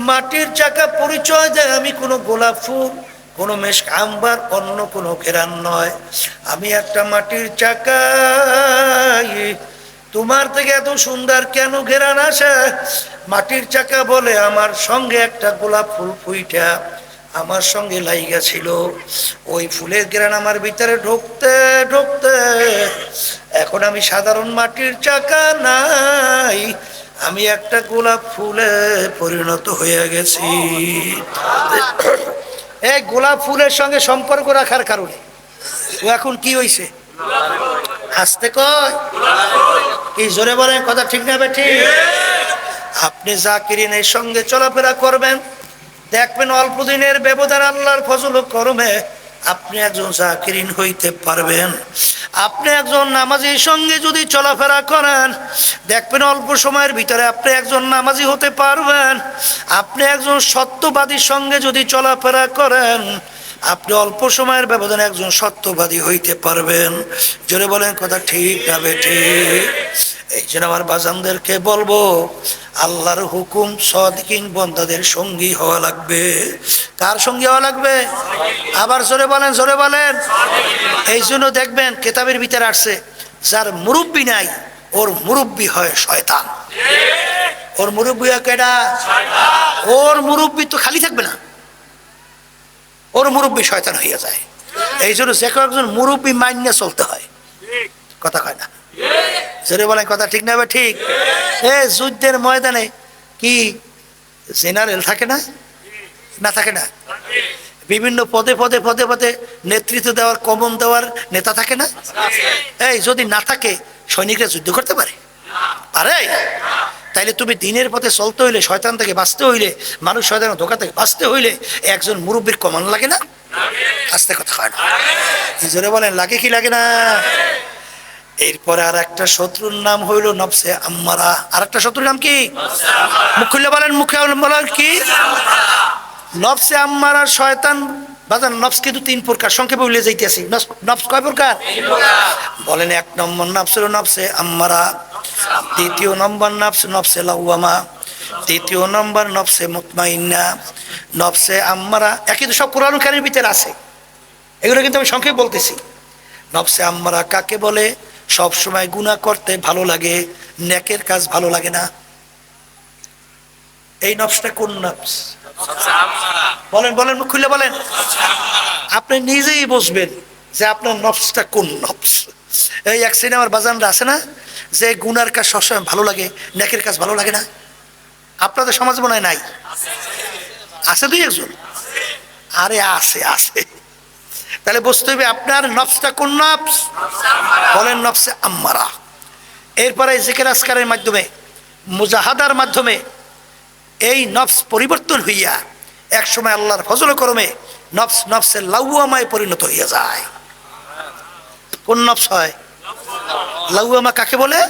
মাটির চাকা পরিচয় দেয় আমি কোনো গোলাপ ফুল, কোনো মিশক আম্বার, অন্য কোনো ঘেরান নয়। আমি একটা মাটির চাকা, তোমার থেকে এত সুন্দর কেন ঘেরান আসে? মাটির চাকা বলে আমার সঙ্গে একটা গোলাপ ফুল ফুইটা আমার সঙ্গে লাইগা ছিল, ওই ফুলের ঘেরান আমার ভিতরে ঢুকতে ঢুকতে এখন আমি সাধারণ মাটির চাকা নাই, আমি একটা গোলাপ ফুলে পরিণত হয়ে গেছি। এই গোলাপ ফুলের সঙ্গে সম্পর্ক রাখার কারণে ও এখন কি হইছে? আসতে কয় কি জোরে বলেন? কথা ঠিক না ঠিক? আপনি জাকিরিনের সঙ্গে চলাফেরা করবেন, দেখবেন অল্প দিনের ব্যবধান আল্লাহর ফজল ও করমে আপনি একজন জাকিরিন হইতে পারবেন। আপনি একজন নামাজির সঙ্গে যদি চলাফেরা করেন, দেখবেন অল্প সময়ের ভিতরে আপনি একজন নামাজি হতে পারবেন। আপনি একজন সত্যবাদীর সঙ্গে যদি চলাফেরা করেন, আপনি অল্প সময়ের ব্যবধানে একজন সত্যবাদী হইতে পারবেন। জোরে বলেন কথা ঠিক না ঠিক? এই জন্য আমার বাজানদেরকে বলবো, আল্লাহর হুকুম সাদিকিন বান্দাদের সঙ্গী হওয়া লাগবে। কার সঙ্গী হওয়া লাগবে? আবার জোরে বলেন, জোরে বলেন। এই জন্য দেখবেন কিতাবের ভিতরে আসছে যার মুরব্বি নাই ওর মুরব্বি হয় শয়তান। ওর মুরব্বি হয় কেডা? ওর মুরব্বি তো খালি থাকবে না, ওর মুরব্বী শয়তান হইয়া যায়। এই জন্য যে একজন মুরব্বী মাইন্যে চলতে হয়। কথা কয় না? জোরে বলেন কথা ঠিক না ঠিক? যুদ্ধের ময়দানে কি জেনারেল থাকে না? না থাকে না? বিভিন্ন পদে পদে পদে পদে নেতৃত্ব দেওয়ার, কমন দেওয়ার নেতা থাকে না? এই যদি না থাকে সৈনিকরা যুদ্ধ করতে পারে? পারে? তাইলে তুমি দিনের পথে চলতে হইলে, শয়তান থেকে বাঁচতে হইলে, মানুষ শয়তানের ধোঁকা থেকে বাঁচতে হইলে একজন মুরব্বীর কমান লাগে না? আস্তে কথা হয় না, জোরে বলেন লাগে কি লাগে না? এরপরে আর একটা শত্রুর নাম হইল নফসে আম্মারা। আর একটা শত্রুর নাম কি? মুখ খুলে বলেন, মুখে বলেন কি? নফসে আম্মারা শয়তান। বাজান নফস কিন্তু তিন প্রকার, সংক্ষেপে বলে যাইতেছি। নফস কয় প্রকার বলেন? এক নম্বর নফস হলো নফসে আম্মারা, দ্বিতীয় নম্বর নফস নফসে লাওয়ামা, তৃতীয় নম্বর নফসে মুতমাইন্না। নফসে আম্মারা একই তো, সব কোরআন কারীর ভিতরে আছে, এগুলো কিন্তু আমি সংক্ষেপে বলতেছি। নফসে আম্মারা কাকে বলে? সব সময় গুনাহ করতে ভালো লাগে, নেকের কাজ ভালো লাগে না। এই নফসটা কোন নফস? বলেন বলেন, মুখ খুলে বলেন। আপনি নিজেই বুঝবেন যে আপনার নফসটা কোন নফস। এই এক সিনেমার বাজানরা আছে না, যে গুনার কাজ সবসময় ভালো লাগে, নেকের কাজ ভালো লাগে না? আপনাদের সমাজ মনে হয় নাই? আছে দুই একজন? আরে আছে আছে। তাহলে বুঝতে হবে আপনার নফসটা কোন নফস? বলেন নফসে আম্মারা। এরপরে জিকির আজকারের মাধ্যমে, মুজাহাদার মাধ্যমে এই নফস পরিবর্তন হইয়া একসময় আল্লাহর ফজল করমে নফস নফসের লাউয়ামায় পরিণত হইয়া যায়। কোন নফস হয়? লাউয়ামা কাকে বলে?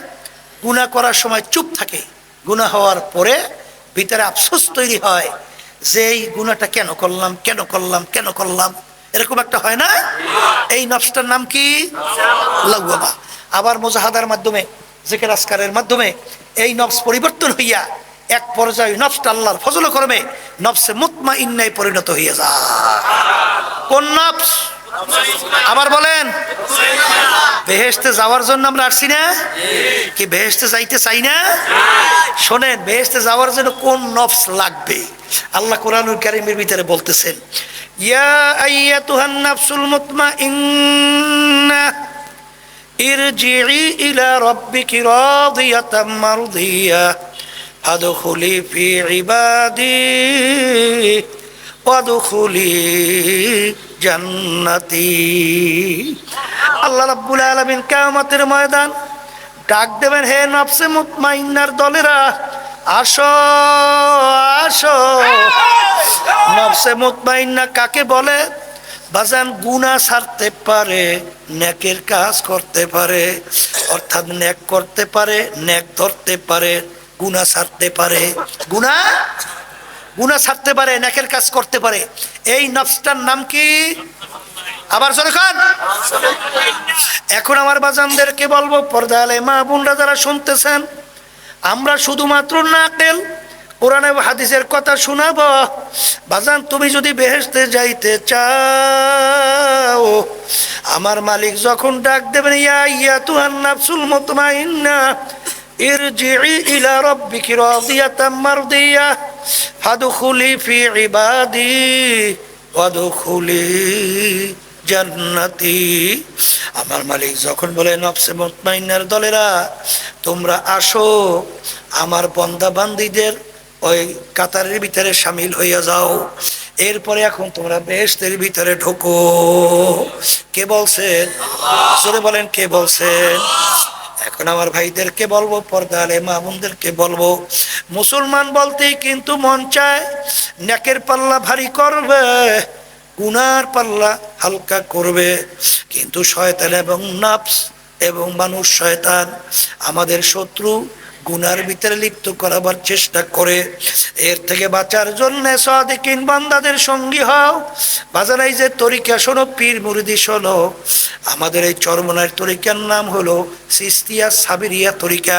গুনাহ করার সময় চুপ থাকে, গুনাহ হওয়ার পরে ভিতরে আফসোস তৈরি হয় যে এই গুনাহটা কেন করলাম, কেন করলাম, কেন করলাম, এরকম একটা হয় না? এই নফসটার নাম কি? লাউয়ামা। আবার মুজাহাদার মাধ্যমে, জিকির আজকারের মাধ্যমে এই নফস পরিবর্তন হইয়া এক পর্যায়ে নফসটা আল্লাহর ফজল করমে নফসে মুতমাইন্নায় পরিণত হইয়া যায়। কোন নফস? আবার বলেন। বেহেশতে যাওয়ার জন্য আমরা আসছি না কি? বেহেশতে যাইতে চাই না? শোনেন, বেহেশতে যাওয়ার জন্য কোন নফস লাগবে? আল্লাহ কোরআনুল কারীমের ভিতরে বলতেছেন, ইয়া আইয়াতুহান নাফসুল মুতমাইন্না ইরজিই ইলা রাব্বিকি রাদিয়াতাম মারদিয়া ফাদখুলি ফি ইবাদি ওয়াদখুলি জান্নাতি। আল্লাহ রাব্বুল আলামিন কিয়ামতের ময়দান ডাক দেবেন, হে নফসে মুতমাইন্নার দলেরা, আসো আসো। নফসে মুতমাইন্না কাকে বলে? বাজান গুনাহ ছাড়তে পারে, নেকের কাজ করতে পারে, অর্থাৎ নেক করতে পারে, নেক ধরতে পারে, গুনাহ ছাড়তে পারে, গুনাহ ছাড়তে পারে, নেকের কাজ করতে পারে। এই নফসটার নাম কি? আবার জোরে খান। এখন আমার বাজানদেরকে বলবো, পর্দা আলে মা বোনরা যারা শুনতেছেন, আমরা শুধুমাত্র নাকেল কোরআন এবং হাদিসের কথা শোনাবো। বাজান, তুমি যদি বেহেশতে যাইতে চাও, আমার মালিক যখন ডাক দেবেন, ইয়া আইয়াতুহান নাফসুল মুতমাইন্না ইরজিই ইলা রাব্বিকি রাদিয়াতাম মারদিয়া ফাদখুলি ফি ইবাদি ওয়াদখুলি জান্নাতি। আমার মালিক যখন বলে, নফসে মুতমাইন্নার দলেরা, তোমরা আসো, আমার বান্দা বান্দীদের ওই কাতারের ভিতরে শামিল হইয়া যাও। এরপরে এখন তোমরা বেহেশতের ভিতরে ঢোকো। কে বলছেন? জোরে বলেন, কে বলছেন? এখন আমার ভাইদেরকে বলবো, পর্দা আলে মা বোনদেরকে বলবো, মুসলমান বলতেই কিন্তু মন চায় নেকের পাল্লা ভারী করবে, গুনার পাল্লা হালকা করবে, কিন্তু শয়তান এবং নফস এবং মানুষ, শয়তান আমাদের শত্রু, গুনার ভিতরে লিপ্ত করাবার চেষ্টা করে। এর থেকে বাঁচার জন্য সাদিকিন বান্দাদের সঙ্গী হও। বাজার এই যে তরিকা শোনো, পীর মুরিদি শোনো, আমাদের এই চরমনার তরিকার নাম হলো চিশতিয়া সাবিরিয়া তরিকা।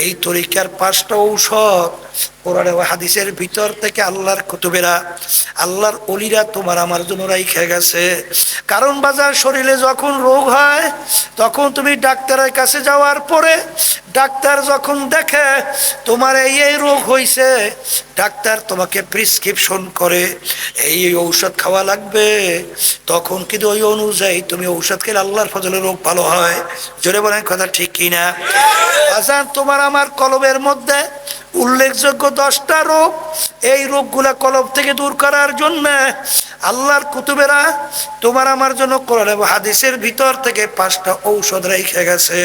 এই তরিকার 5টা ঔষধ কোরআন ও হাদিসের ভিতর থেকে আল্লাহর কুতুবেরা, আল্লাহর ওলিরা তোমার আমার জন্য রাইখা গেছে। কারণ বাজার শরীরে যখন রোগ হয়, তখন তুমি ডাক্তারের কাছে যাওয়ার পরে ডাক্তার যখন দেখে তোমার এই রোগ হয়েছে, ডাক্তার তোমাকে প্রেসক্রিপশন করে এই ঔষধ খাওয়া লাগবে, তখন কিন্তু ওই অনুযায়ী তুমি ঔষধ খেলে আল্লাহর ফজলে রোগ ভালো হয়। জোরে বলেন কথা ঠিক কিনা? আজান, তোমার আমার কলবের মধ্যে উল্লেখযোগ্য 10টা রোগ, এই রোগগুলা কলব থেকে দূর করার জন্য আল্লাহর কুতুবেরা তোমার আমার জন্য কোরআন এবং হাদিসের ভিতর থেকে 5টা ঔষধ রেখে গেছে।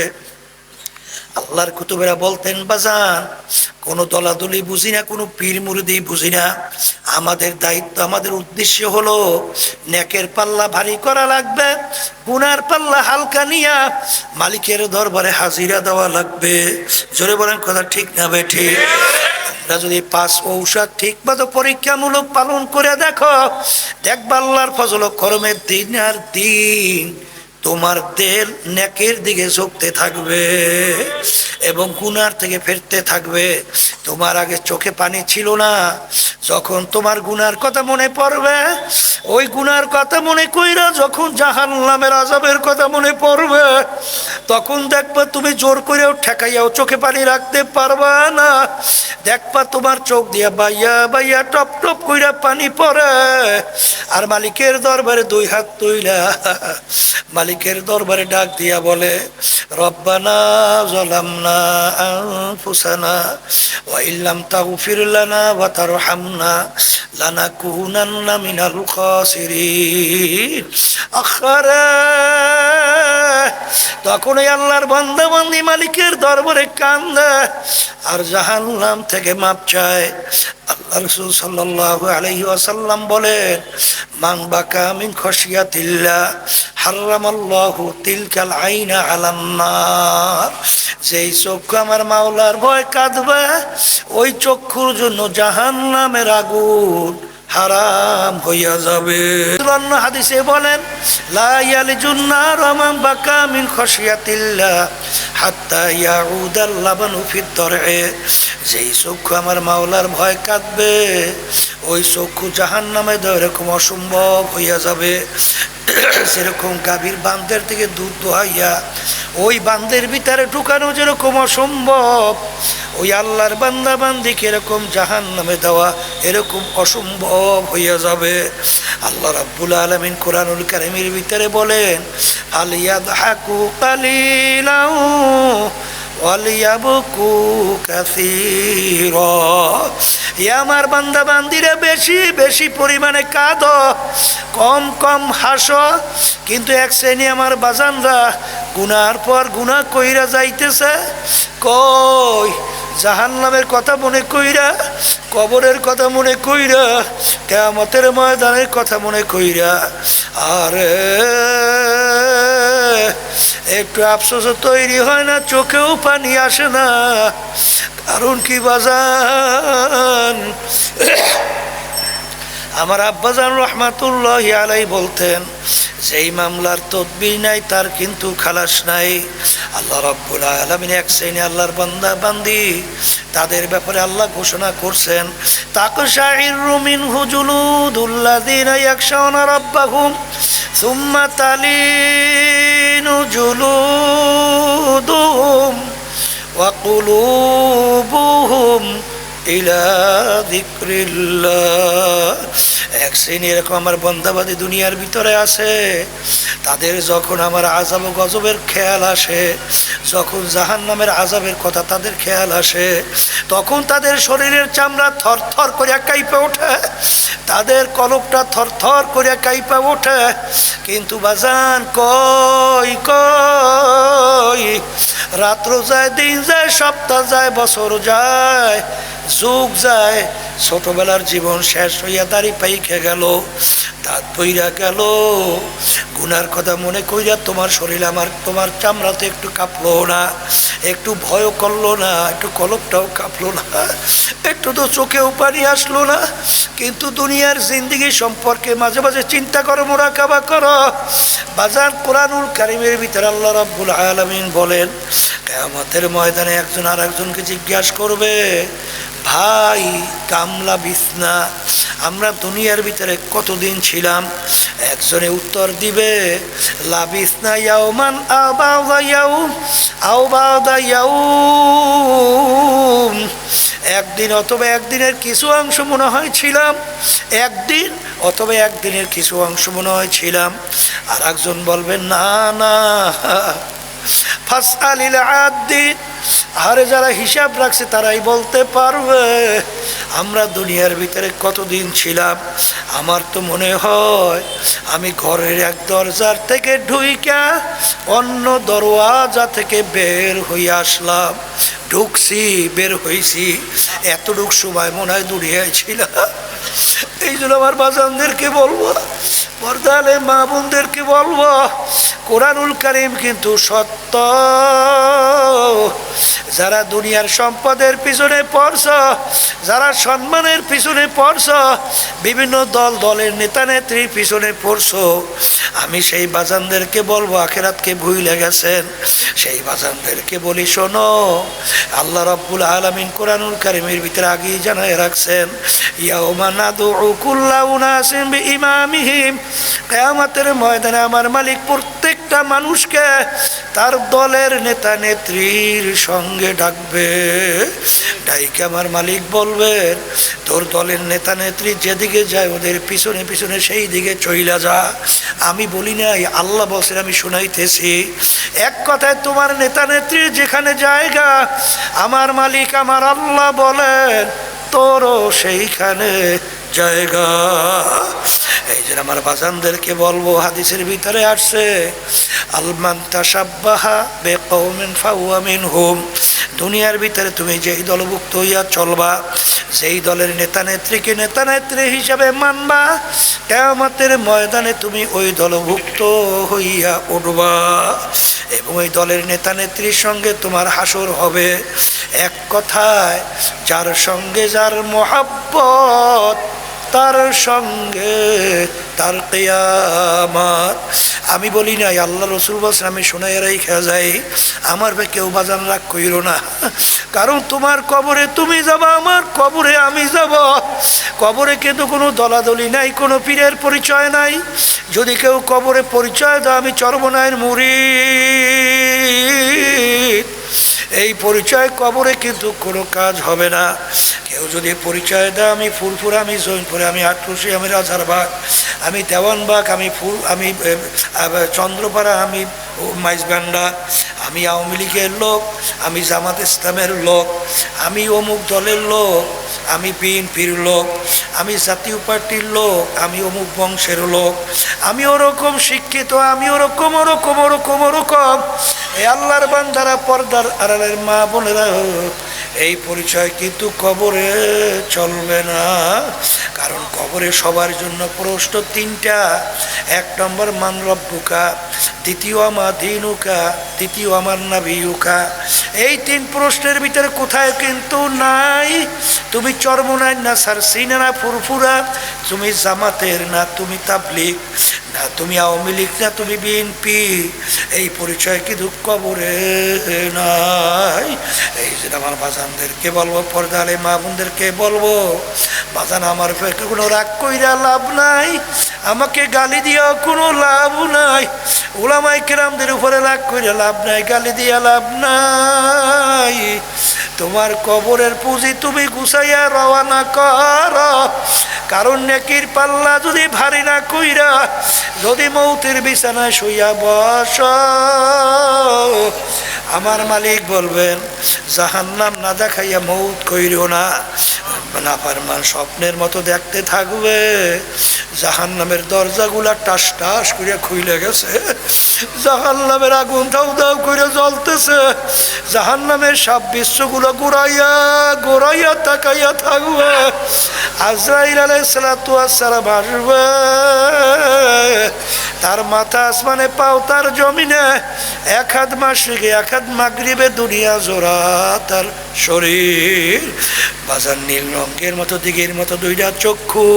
আল্লাহর কুতুবেরা বলতেন, বাজান, কোনো দলাদলি বুঝি না, কোনো পীর মুরিদি বুঝি না, আমাদের দায়িত্ব, আমাদের উদ্দেশ্য হলো নেকের পাল্লা ভারী করা লাগবে, গুনার পাল্লা হালকা নিয়া মালিকের দরবারে হাজিরা দেওয়া লাগবে। জোরে বলেন কথা ঠিক না বেঠিক? আমরা যদি 5 ঔষধ ঠিক মতো পরীক্ষামূলক পালন করে দেখো, দেখবা আল্লাহর ফজল করমের দিন আর দিন তোমার দেহ নেকের দিকে ঝুঁকতে থাকবে এবং গুনার থেকে ফিরতে থাকবে। তোমার আগে চোখে পানি ছিল না, যখন তোমার গুনার কথা মনে পড়বে, ওই গুনার কথা মনে কইরা যখন জাহান্নামের আযাবের কথা মনে পড়বে, তখন দেখবা তুমি জোর করেও ঠেকাইয়াও চোখে পানি রাখতে পারবা না। দেখবা তোমার চোখ দিয়া বাইয়া বাইয়া টপ টপ কইরা পানি পড়ে, আর মালিকের দরবারে 2 হাত তুইলা মালিকের দরবারে ডাক দিয়া বলে, রব্বানা যালামনা আনফুসানা ওয়া ইল্লাম তাগফির লানা ওয়া তারহামনা লানাকুনান্না মিনাল খাসিরিন। আখারে তখন এই আল্লাহর বান্দা বান্দি মালিকের দরবারে কান্দে আর জাহান্নাম থেকে মাপ চায়। আল্লাহ রাসূল সাল্লাল্লাহু আলাইহি ওয়াসাল্লাম বলেন, মান বাকা মিন খাশিয়াতিল্লাহ হারামাল্লাহু তিলকাল আইনা আলান নার। যেই চক্ষু আমার মাওলার ভয় কাঁদবে, ওই চক্ষুর জন্য জাহান্নামের আগুন হারাম হইয়া যাবে। অন্য হাদিসে বলেন, লা ইয়ালিজুন নার মান বাকা মিন খাশিয়াতিল্লাহ হাত্তা ইয়াউদাল লাবানু ফিদ দরএ। যেই চক্ষু আমার মাওলার ভয় কাঁদবে, ওই চক্ষু জাহান্নামে এরকম অসম্ভব হইয়া যাবে। যেরকম গাভীর বান্ধের থেকে দুধ দোহাইয়া ওই বান্ধের ভিতরে ঢুকানো যেরকম অসম্ভব, ওই আল্লাহর বান্দা বান্দিকে এরকম জাহান্নামে দেওয়া এরকম অসম্ভব হইয়া যাবে। আল্লাহ রাব্বুল আলামিন কোরআনুল কারীমের ভিতরে বলেন, আলিয়াদহাকু কালিলাও ওয়ালিয়াবকু কাসীরা। আমার বান্দা বান্দিরা বেশি বেশি পরিমাণে কাঁদো, কম কম হাসো। কিন্তু এক শ্রেণী আমার বাজানরা গুনার পর গুনাহ কইরা যাইতেছে, কই জাহান্নামের কথা মনে কইরা, কবরের কথা মনে কইরা, কিয়ামতের ময়দানের কথা মনে কইরা। আরে একটু আফসোস তৈরি হয় না, চোখেও পানি আসে না। কারণ কি বাজান, আমার আব্বাজান রহমাতুল্লাহি আলাইহি বলতেন, যেই মামলার তদবির নাই তার কিন্তু খালাস নাই। আল্লাহ রাব্বুল আলামিন এক শ্রেণী আল্লাহর বান্দা বান্দি, তাদের ব্যাপারে আল্লাহ ঘোষণা করছেন, তাকশাইরু মিনহু জুলুদুল্লাযিনা ইয়াখশাউনা রাব্বাহুম সুম্মা তালিনু জুলুদুহুম ওয়া কুলুবুহুম ইলা যিকরিল্লাহ। এক শ্রেণী এরকম আমার বন্দাবাদী দুনিয়ার ভিতরে আছে, তাদের যখন আমার আযাব ও গজবের খেয়াল আসে, যখন জাহান্নামের আযাবের কথা তাদের খেয়াল আসে, তখন তাদের শরীরের চামড়া থর থর করে কাঁপে ওঠে, তাদের কলবটা থর থর করে কাঁপে ওঠে। কিন্তু বাজান কই কই, রাত্র যায়, দিন যায়, সপ্তাহ যায়, বছর যায়, যুগ যায়, ছোটবেলার জীবন শেষ হইয়া দাড়ি পাইকে গেল, দাঁত বইরা গেল, গুনার কথা মনে কইরা তোমার শরীর আমার তোমার চামড়াতে একটু কাঁপলো না, একটু ভয় করলো না, একটু কলবটাও কাঁপলো না, একটু তো চোখেও পানি আসলো না। কিন্তু দুনিয়ার জিন্দেগি সম্পর্কে মাঝে মাঝে চিন্তা করো, মুরাকাবা করো বাজার। কোরআনুল কারীমের ভিতরে আল্লাহ রাব্বুল আলামিন বলেন, কিয়ামতের ময়দানে একজন আর একজনকে জিজ্ঞাসা করবে, ভাই কামলা বিছনা, আমরা দুনিয়ার ভিতরে কতদিন ছিলাম? একজনে উত্তর দিবে, লাবিসনা ইয়াওমান আও বা'দা ইয়াউম আও বা'দা ইয়াউম। একদিন অথবা একদিনের কিছু অংশ মনে হয় ছিলাম, একদিন অথবা একদিনের কিছু অংশ মনে হয় ছিলাম। আর একজন বলবেন, না না, ফাসআলিল আদ্দিন। আরে যারা হিসাব রাখছে তারাই বলতে পারবে আমরা দুনিয়ার ভিতরে কতদিন ছিলাম। আমার তো মনে হয় আমি ঘরের এক দরজার থেকে ঢুইকা অন্য দরওয়াজা থেকে বের হয়ে আসলাম, ঢুকছি বের হয়েছি, এতটুক সময় মনে হয় দুনিয়ায় ছিল। এই জন্য আমার বাজানদেরকে বলবো, পর্দালে মা বোনদেরকে বলবো, কোরআনুল কারীম কিন্তু সত্য। যারা দুনিয়ার সম্পদের পিছনে পড়ছ, যারা সম্মানের পিছনে পড়ছ, বিভিন্ন দল দলের নেতা নেত্রীর পিছনে পড়ছ, আমি সেই বাজানদেরকে বলবো আখিরাতকে ভুলে গেছেন। সেই বাজানদেরকে বলি, শোনো, আল্লাহ রাব্বুল আলামিন কোরআনুল কারীমের ভিতরে আগেই জানায় রাখছেন, ইয়াউমা নাদউ কুল্লা উনাসিন বিইমামিহিম। কিয়ামতের ময়দানে আমার মালিক প্রত্যেকটা মানুষকে তার দলের নেতা নেত্রীর সঙ্গে ডাকবে। ডাইকে আমার মালিক বলবেন, তোর দলের নেতা নেত্রী যেদিকে যায় ওদের পিছনে পিছনে সেই দিকে চইলা যা। আমি বলি নাই, আল্লাহ বলছেন, আমি শুনাইতেছি। এক কথায় তোমার নেতা নেত্রীর যেখানে জায়গা, আমার মালিক আমার আল্লাহ বলেন তোরও সেইখানে জায়গা। এই যে আমার বাজানদেরকে বলবো, হাদিসের ভিতরে আসছে আলমান তাশাব্বাহা বিকওমিন ফাহুয়া মিনহুম। দুনিয়ার ভিতরে তুমি যেই দলভুক্ত হইয়া চলবা, যেই দলের নেতা নেত্রীকে নেতা নেত্রী হিসাবে মানবা, কিয়ামতের ময়দানে তুমি ওই দলভুক্ত হইয়া উঠবা এবং ওই দলের নেতা নেত্রীর সঙ্গে তোমার হাসর হবে। এক কথায়, যার সঙ্গে যার মহাব্বত, তার সঙ্গে তার কিয়ামত। আমি বলি নাই, আল্লাহ রসুল বলছেন, আমি শোনাই রাইখা যাই, আমার ভাই কেউ বাজান রাগ কইল না, কারণ তোমার কবরে তুমি যাবা, আমার কবরে আমি যাব। কবরে কিন্তু কোনো দলাদলি নাই, কোনো পীরের পরিচয় নাই। যদি কেউ কবরে পরিচয় দাও আমি চরমনায়ের মুরিদ, এই পরিচয় কবরে কিন্তু কোনো কাজ হবে না। কেউ যদি পরিচয় দেয় আমি ফুলপুর, আমি জৈনপুরে, আমি আটরশি, আমি রাজারবাগ, আমি দেওয়ানবাগ, আমি চন্দ্রপাড়া, আমি মাইজবান্ডা, আমি আওয়ামী লীগের লোক, আমি জামাত ইসলামের লোক, আমি অমুক দলের লোক, আমি বিএনপির লোক, আমি জাতীয় পার্টির লোক, আমি অমুক বংশের লোক, আমি ওরকম শিক্ষিত, আমি ওরকম ওরকম ওরকম ওরকম। এই আল্লাহর বান্দারা, পর্দার আড়ালের মা বোনেরা, এই পরিচয় কিন্তু কবরে চলবে না। কারণ কবরে সবার জন্য প্রশ্ন তিনটা। এক নম্বর মান রব্বুকা, দ্বিতীয় আমা দীনুকা, তৃতীয় আমার নাবিয়ুকা। এই তিন প্রশ্নের ভিতরে কোথায় কিন্তু নাই তুমি চরমনাই না সারসিনা না ফুরফুরা, তুমি জামাতের না তুমি তাবলিগ না, তুমি আওয়ামী লীগ না তুমি বিএনপি। এই পরিচয় কিন্তু কবরে নাই। এই যে আমার বাজানদেরকে বলবো, পর্দালে মা বোনদেরকে বলবো, বাজান আমার কোনো রাগ কইরা লাভ নাই, আমাকে গালি দিয়াও কোনো লাভ নাই, উলামায়ে কেরামদের উপরে রাগ কইরা লাভ নাই, গালি দিয়া লাভ নাই। তোমার কবরের পুঁজি তুমি গুছাইয়া রওনা কর, কারণ নেকির পাল্লা যদি ভারী না কইরা যদি মৌতের বিছানায় শুইয়া বস, আমার মালিক বলবেন জাহান্নাম না দেখাইয়া মৌত কইরো না। নাফরমান স্বপ্নের মতো দেখতে থাকবে, জাহান্নামের দরজাগুলা টাস টাস করে খুলে গেছে, জাহান্নামের আগুন দাউ দাউ করে জ্বলতেছে, জাহান্নামের সব বিশ্বগুলো ঘুরাইয়া ঘুরাইয়া তাকাইয়া থাকবে। আজরাইল আলাইহিস সালাতু ওয়াস সালাম আসবে, তার মাথা আসমানে, পাও তার জমিনে, এক হাত মাশরিকে এক হাত মাগরিবে, দুনিয়া জোড়া তার শরীর। বাজার নীল রঙের মতো, দিঘির মতো দুইটা চক্ষু,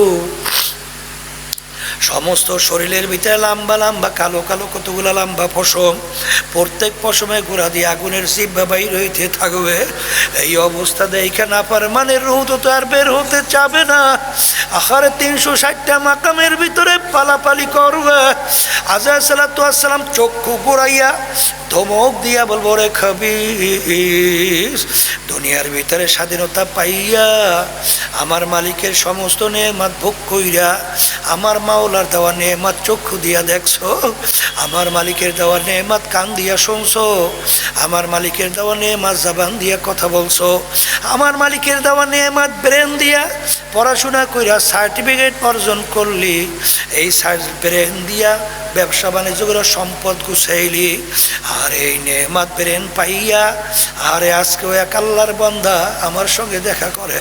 সমস্ত শরীরের ভিতরে লম্বা লম্বা কালো কালো কতগুলা লম্বা পশম, প্রত্যেক পশমে গোড়া দিয়ে আগুনের জিহ্বা বাইর হইতে থাকবে। এই অবস্থা দেখে নাফরমানের রূহ তো আর বের হতে চাবে না। আখারে 360টা মাকামের ভিতরে পালাপালি করবে। আজরাইল সালাতু ওয়াস সালাম চক্ষু ঘুরাইয়া ধমক দিয়া বলবো, রে খাবিস, দুনিয়ার ভিতরে স্বাধীনতা পাইয়া আমার মালিকের সমস্ত নেয়ামত ভোগ কইরা, আমার মাওলার দেওয়া নেয়ামত চক্ষু দিয়া দেখছো, আমার মালিকের দেওয়া নেয়ামত কান দিয়া শুনছো, আমার মালিকের দেওয়া নেয়ামত জবান দিয়া কথা বলছো, আমার মালিকের দেওয়া নেয়ামত ব্রেন দিয়া পড়াশোনা কইরা সার্টিফিকেট অর্জন করলি, এই ব্রেন দিয়া ব্যবসা বাণিজ্য করে সম্পদ গুছাইলি, আর এই নেয়ামত ব্রেন পাইয়া আরে আজকে এক আল্লাহর বান্দা আমার সঙ্গে দেখা করে,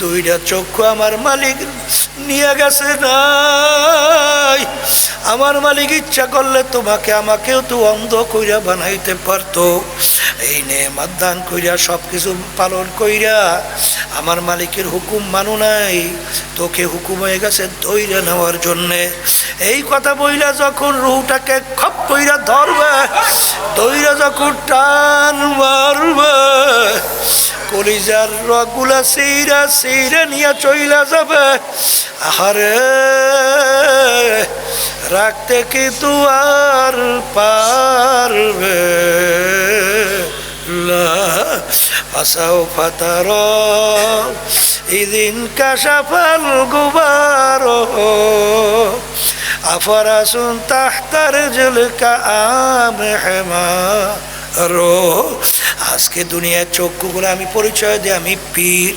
দুইটা চক্ষু আমার মালিক নিয়ে গেছে নাই। আমার মালিক ইচ্ছা করলে তোমাকে আমাকেও তো অন্ধ কইরা বানাইতে পারতো। এই নেয়ামত দান কইরা সব কিছু পালন কইরা আমার মালিকের হুকুম মানু নাই, তোকে হুকুম হয়ে গেছে ধইরা নেওয়ার জন্যে। এই কথা বইলা যখন রুহটাকে খপ কইরা ধরবে, ধইরা যখন টান মারবে, কলিজার রগগুলা সিরা সিরা নিয়ে চইলা যাবে। আহারে রাখতে কিন্তু আর পারবে না। ফাসাও ফাতার ইদিন কাশাফাল গুবার, আফরাসুন তাহতার জলকা আমহেমা। আজকে দুনিয়ার চক্ষুগুলো আমি পরিচয় দিই আমি পীর,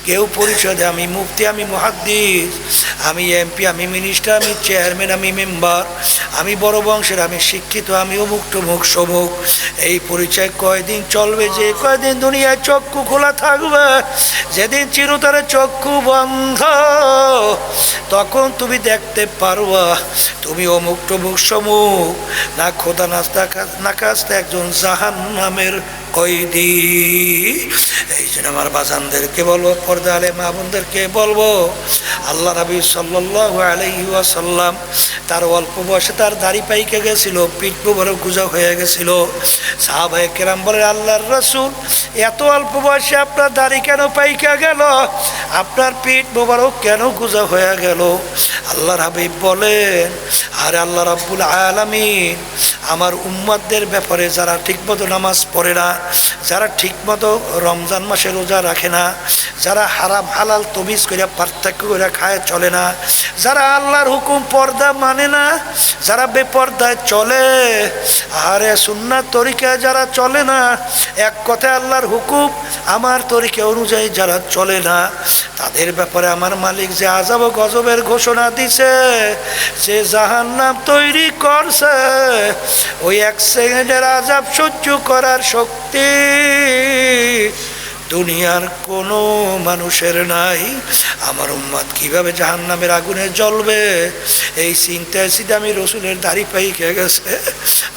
কেউ পরিচয় দেয় আমি মুফতি, আমি মুহাদ্দিস, আমি এমপি, আমি মিনিস্টার, আমি চেয়ারম্যান, আমি মেম্বার, আমি বড় বংশের, আমি শিক্ষিত, আমি অমুক তমুক সমুক। এই পরিচয় কয়দিন চলবে? যে কয়দিন দুনিয়ায় চক্ষু খোলা থাকবে, যেদিন চিরতরে চক্ষু বন্ধ, তখন তুমি দেখতে পারবা তুমি অমুক টমুক সমুক না, খোদা না কাস্তে একজন জাহান্নামের কয়দি। এই জন্য আমার বাজানদেরকে বলবো, পর্দা আলে মা বোনদেরকে বলবো, আল্লাহ নবী সাল্লাল্লাহু আলাইহি ওয়াসাল্লাম তার অল্প বয়সে তার দাড়ি পাইকে গেছিল, পিঠ মোবারক গুজা হয়ে গেছিল। সাহাবায়ে কেরাম বলে, আল্লাহর রাসূল এত অল্প বয়সে আপনার দাড়ি কেন পাইকা গেল, আপনার পিঠ মোবারক কেন গুজা হয়ে গেল? আল্লাহর হাবিব বলেন, আরে আল্লাহ রাব্বুল আলামিন আমার উম্মতদের ব্যাপারে যারা ঠিকমতো নামাজ পড়ে না, যারা ঠিকমতো রমজান মাসে রোজা রাখে না, যারা হারাম হালাল তমিজ করে পার্থক্য করে খায় চলে না, যারা আল্লাহর হুকুম পর্দা মানে না, যারা বেপর্দায় চলে, আরে সুন্নাত তরিকায় যারা চলে না, এক কথায় আল্লাহর হুকুম আমার তরিকা অনুযায়ী যারা চলে না, তাদের ব্যাপারে আমার মালিক যে আযাব ও গজবের ঘোষণা দিছে, যে জাহান্নাম তৈরি করছে, ওই এক সেকেন্ডের আযাব সহ্য করার শক্তি দুনিয়ার কোনো মানুষের নাই। আমার উম্মত কিভাবে জাহান্নামের আগুনে জ্বলবে, এই চিন্তায় চিন্তা আমি রসুলের দাড়ি পাইকে গেছে,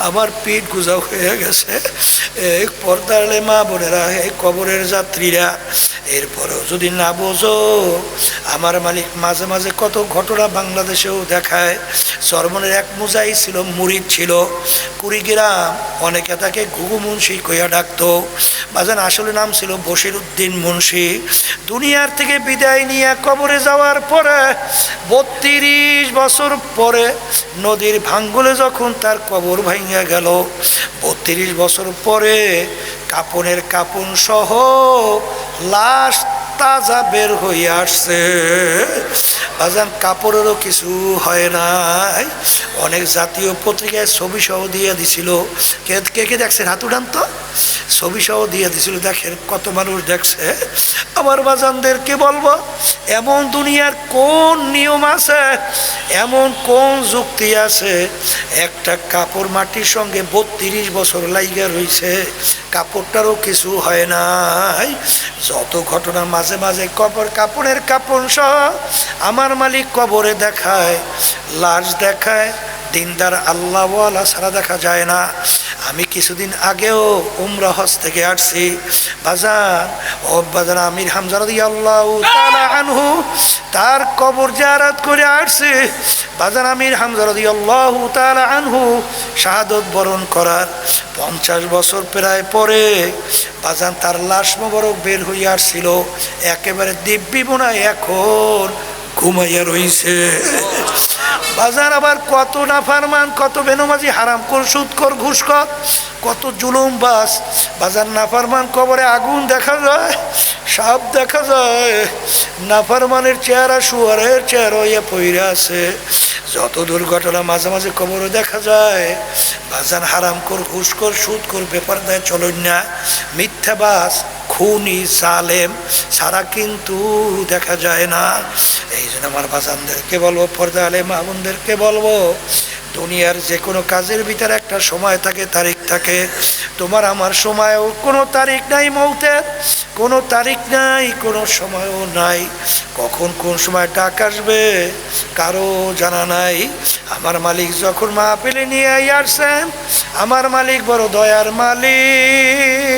আমার পিঠ গুজা হয়ে গেছে। এই পর্দারে মা বোনেরা, এই কবরের যাত্রীরা, এরপরেও যদি না বোঝো, আমার মালিক মাঝে মাঝে কত ঘটনা বাংলাদেশেও দেখায়। চরমনের এক মুজাই ছিল, মুরিদ ছিল, কুড়িগ্রাম, অনেকে তাকে ঘুঘু মুন্সি কইয়া ডাকতো। বাজান আসলে নাম ছিল বশির উদ্দিন মুন্সি। দুনিয়ার থেকে বিদায় নিয়ে কবরে যাওয়ার পরে 32 বছর পরে নদীর ভাঙ্গলে যখন তার কবর ভাঙিয়া গেল, 32 বছর পরে কাপনের কাপন সহ লাশ তাজা বের হয়ে আসছে। বাজান কাপড়েরও কিছু হয় নাই। অনেক জাতীয় পত্রিকায় ছবি সহ দিয়ে দিছিল। কে কে দেখছেন হাত উঠান তো? ছবি সহ দিয়ে দিছিল, দেখেন কত মানুষ দেখছে। আমার বাজানদেরকে বলবো, এমন দুনিয়ার কোন নিয়ম আছে, এমন কোন যুক্তি আছে, একটা কাপড় মাটির সঙ্গে 32 বছর লাইগা রইছে, কাপড়টারও কিছু হয় নাই। যত ঘটনা মাঝে মাঝে কাপড়ের কাপড় সহ আমার মালিক কবরে দেখায়, লাশ দেখায়, দিনদার আল্লাহওয়ালা ছাড়া দেখা যায় না। আমি কিছুদিন আগেও উমরা হজ থেকে আসছি। বাজান আমির হামজা রাদিয়াল্লাহু তাআলা আনহু তার কবর জিয়ারত করে আসছি। বাজান আমির হামজা রাদিয়াল্লাহু তাআলা আনহু শাহাদত বরণ করার 50 বছর প্রায় পরে বাজান তার লাশ মোবারক বের হইয়া আসছিল, একেবারে দিব্যি বোনায় এখন ঘুমাইয়া রইছে। বাজার আবার কত নাফরমান, কত বেনমাজি, হারামখোর, সুদখোর, ঘুষখোর, কত জুলুমবাজ। বাজার নাফরমান কবরে আগুন দেখা যায়, সাপ দেখা যায়, নাফরমানের চেহারা শুয়ারের চেহারা হইয়া পইরা আছে। যত দুর্ঘটনা মাঝে মাঝে কবরে দেখা যায়, বাজান হারামখোর, ঘুষখোর, সুদখোর, বেপরদায় চলন না, মিথ্যাবাজ, খুনি, জালেম ছাড়া কিন্তু দেখা যায় না। এই জন্য আমার বাজানদেরকে বলবো, পর্দা আলে মা বোনদেরকে বলবো, দুনিয়ার যে কোনো কাজের ভিতরে একটা সময় থাকে, তারিখ থাকে। তোমার আমার সময়ও কোনো তারিখ নাই, মৌতের কোনো তারিখ নাই, কোনো সময়ও নাই। কখন কোন সময় ডাক আসবে কারো জানা নাই। আমার মালিক যখন মাহফিলে নিয়ে আসছেন, আমার মালিক বড় দয়ার মালিক।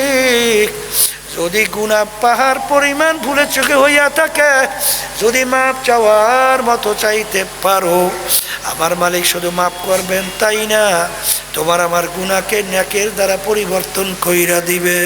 যদি গুনাহ পাহাড় পরিমাণ ভুলে চোখে হইয়া থাকে, যদি মাপ চাওয়ার মতো চাইতে পারো, আমার মালিক শুধু মাফ করবেন তাই না, তোমার আমার গুনাহকে নেকের দ্বারা পরিবর্তন কইরা দিবে।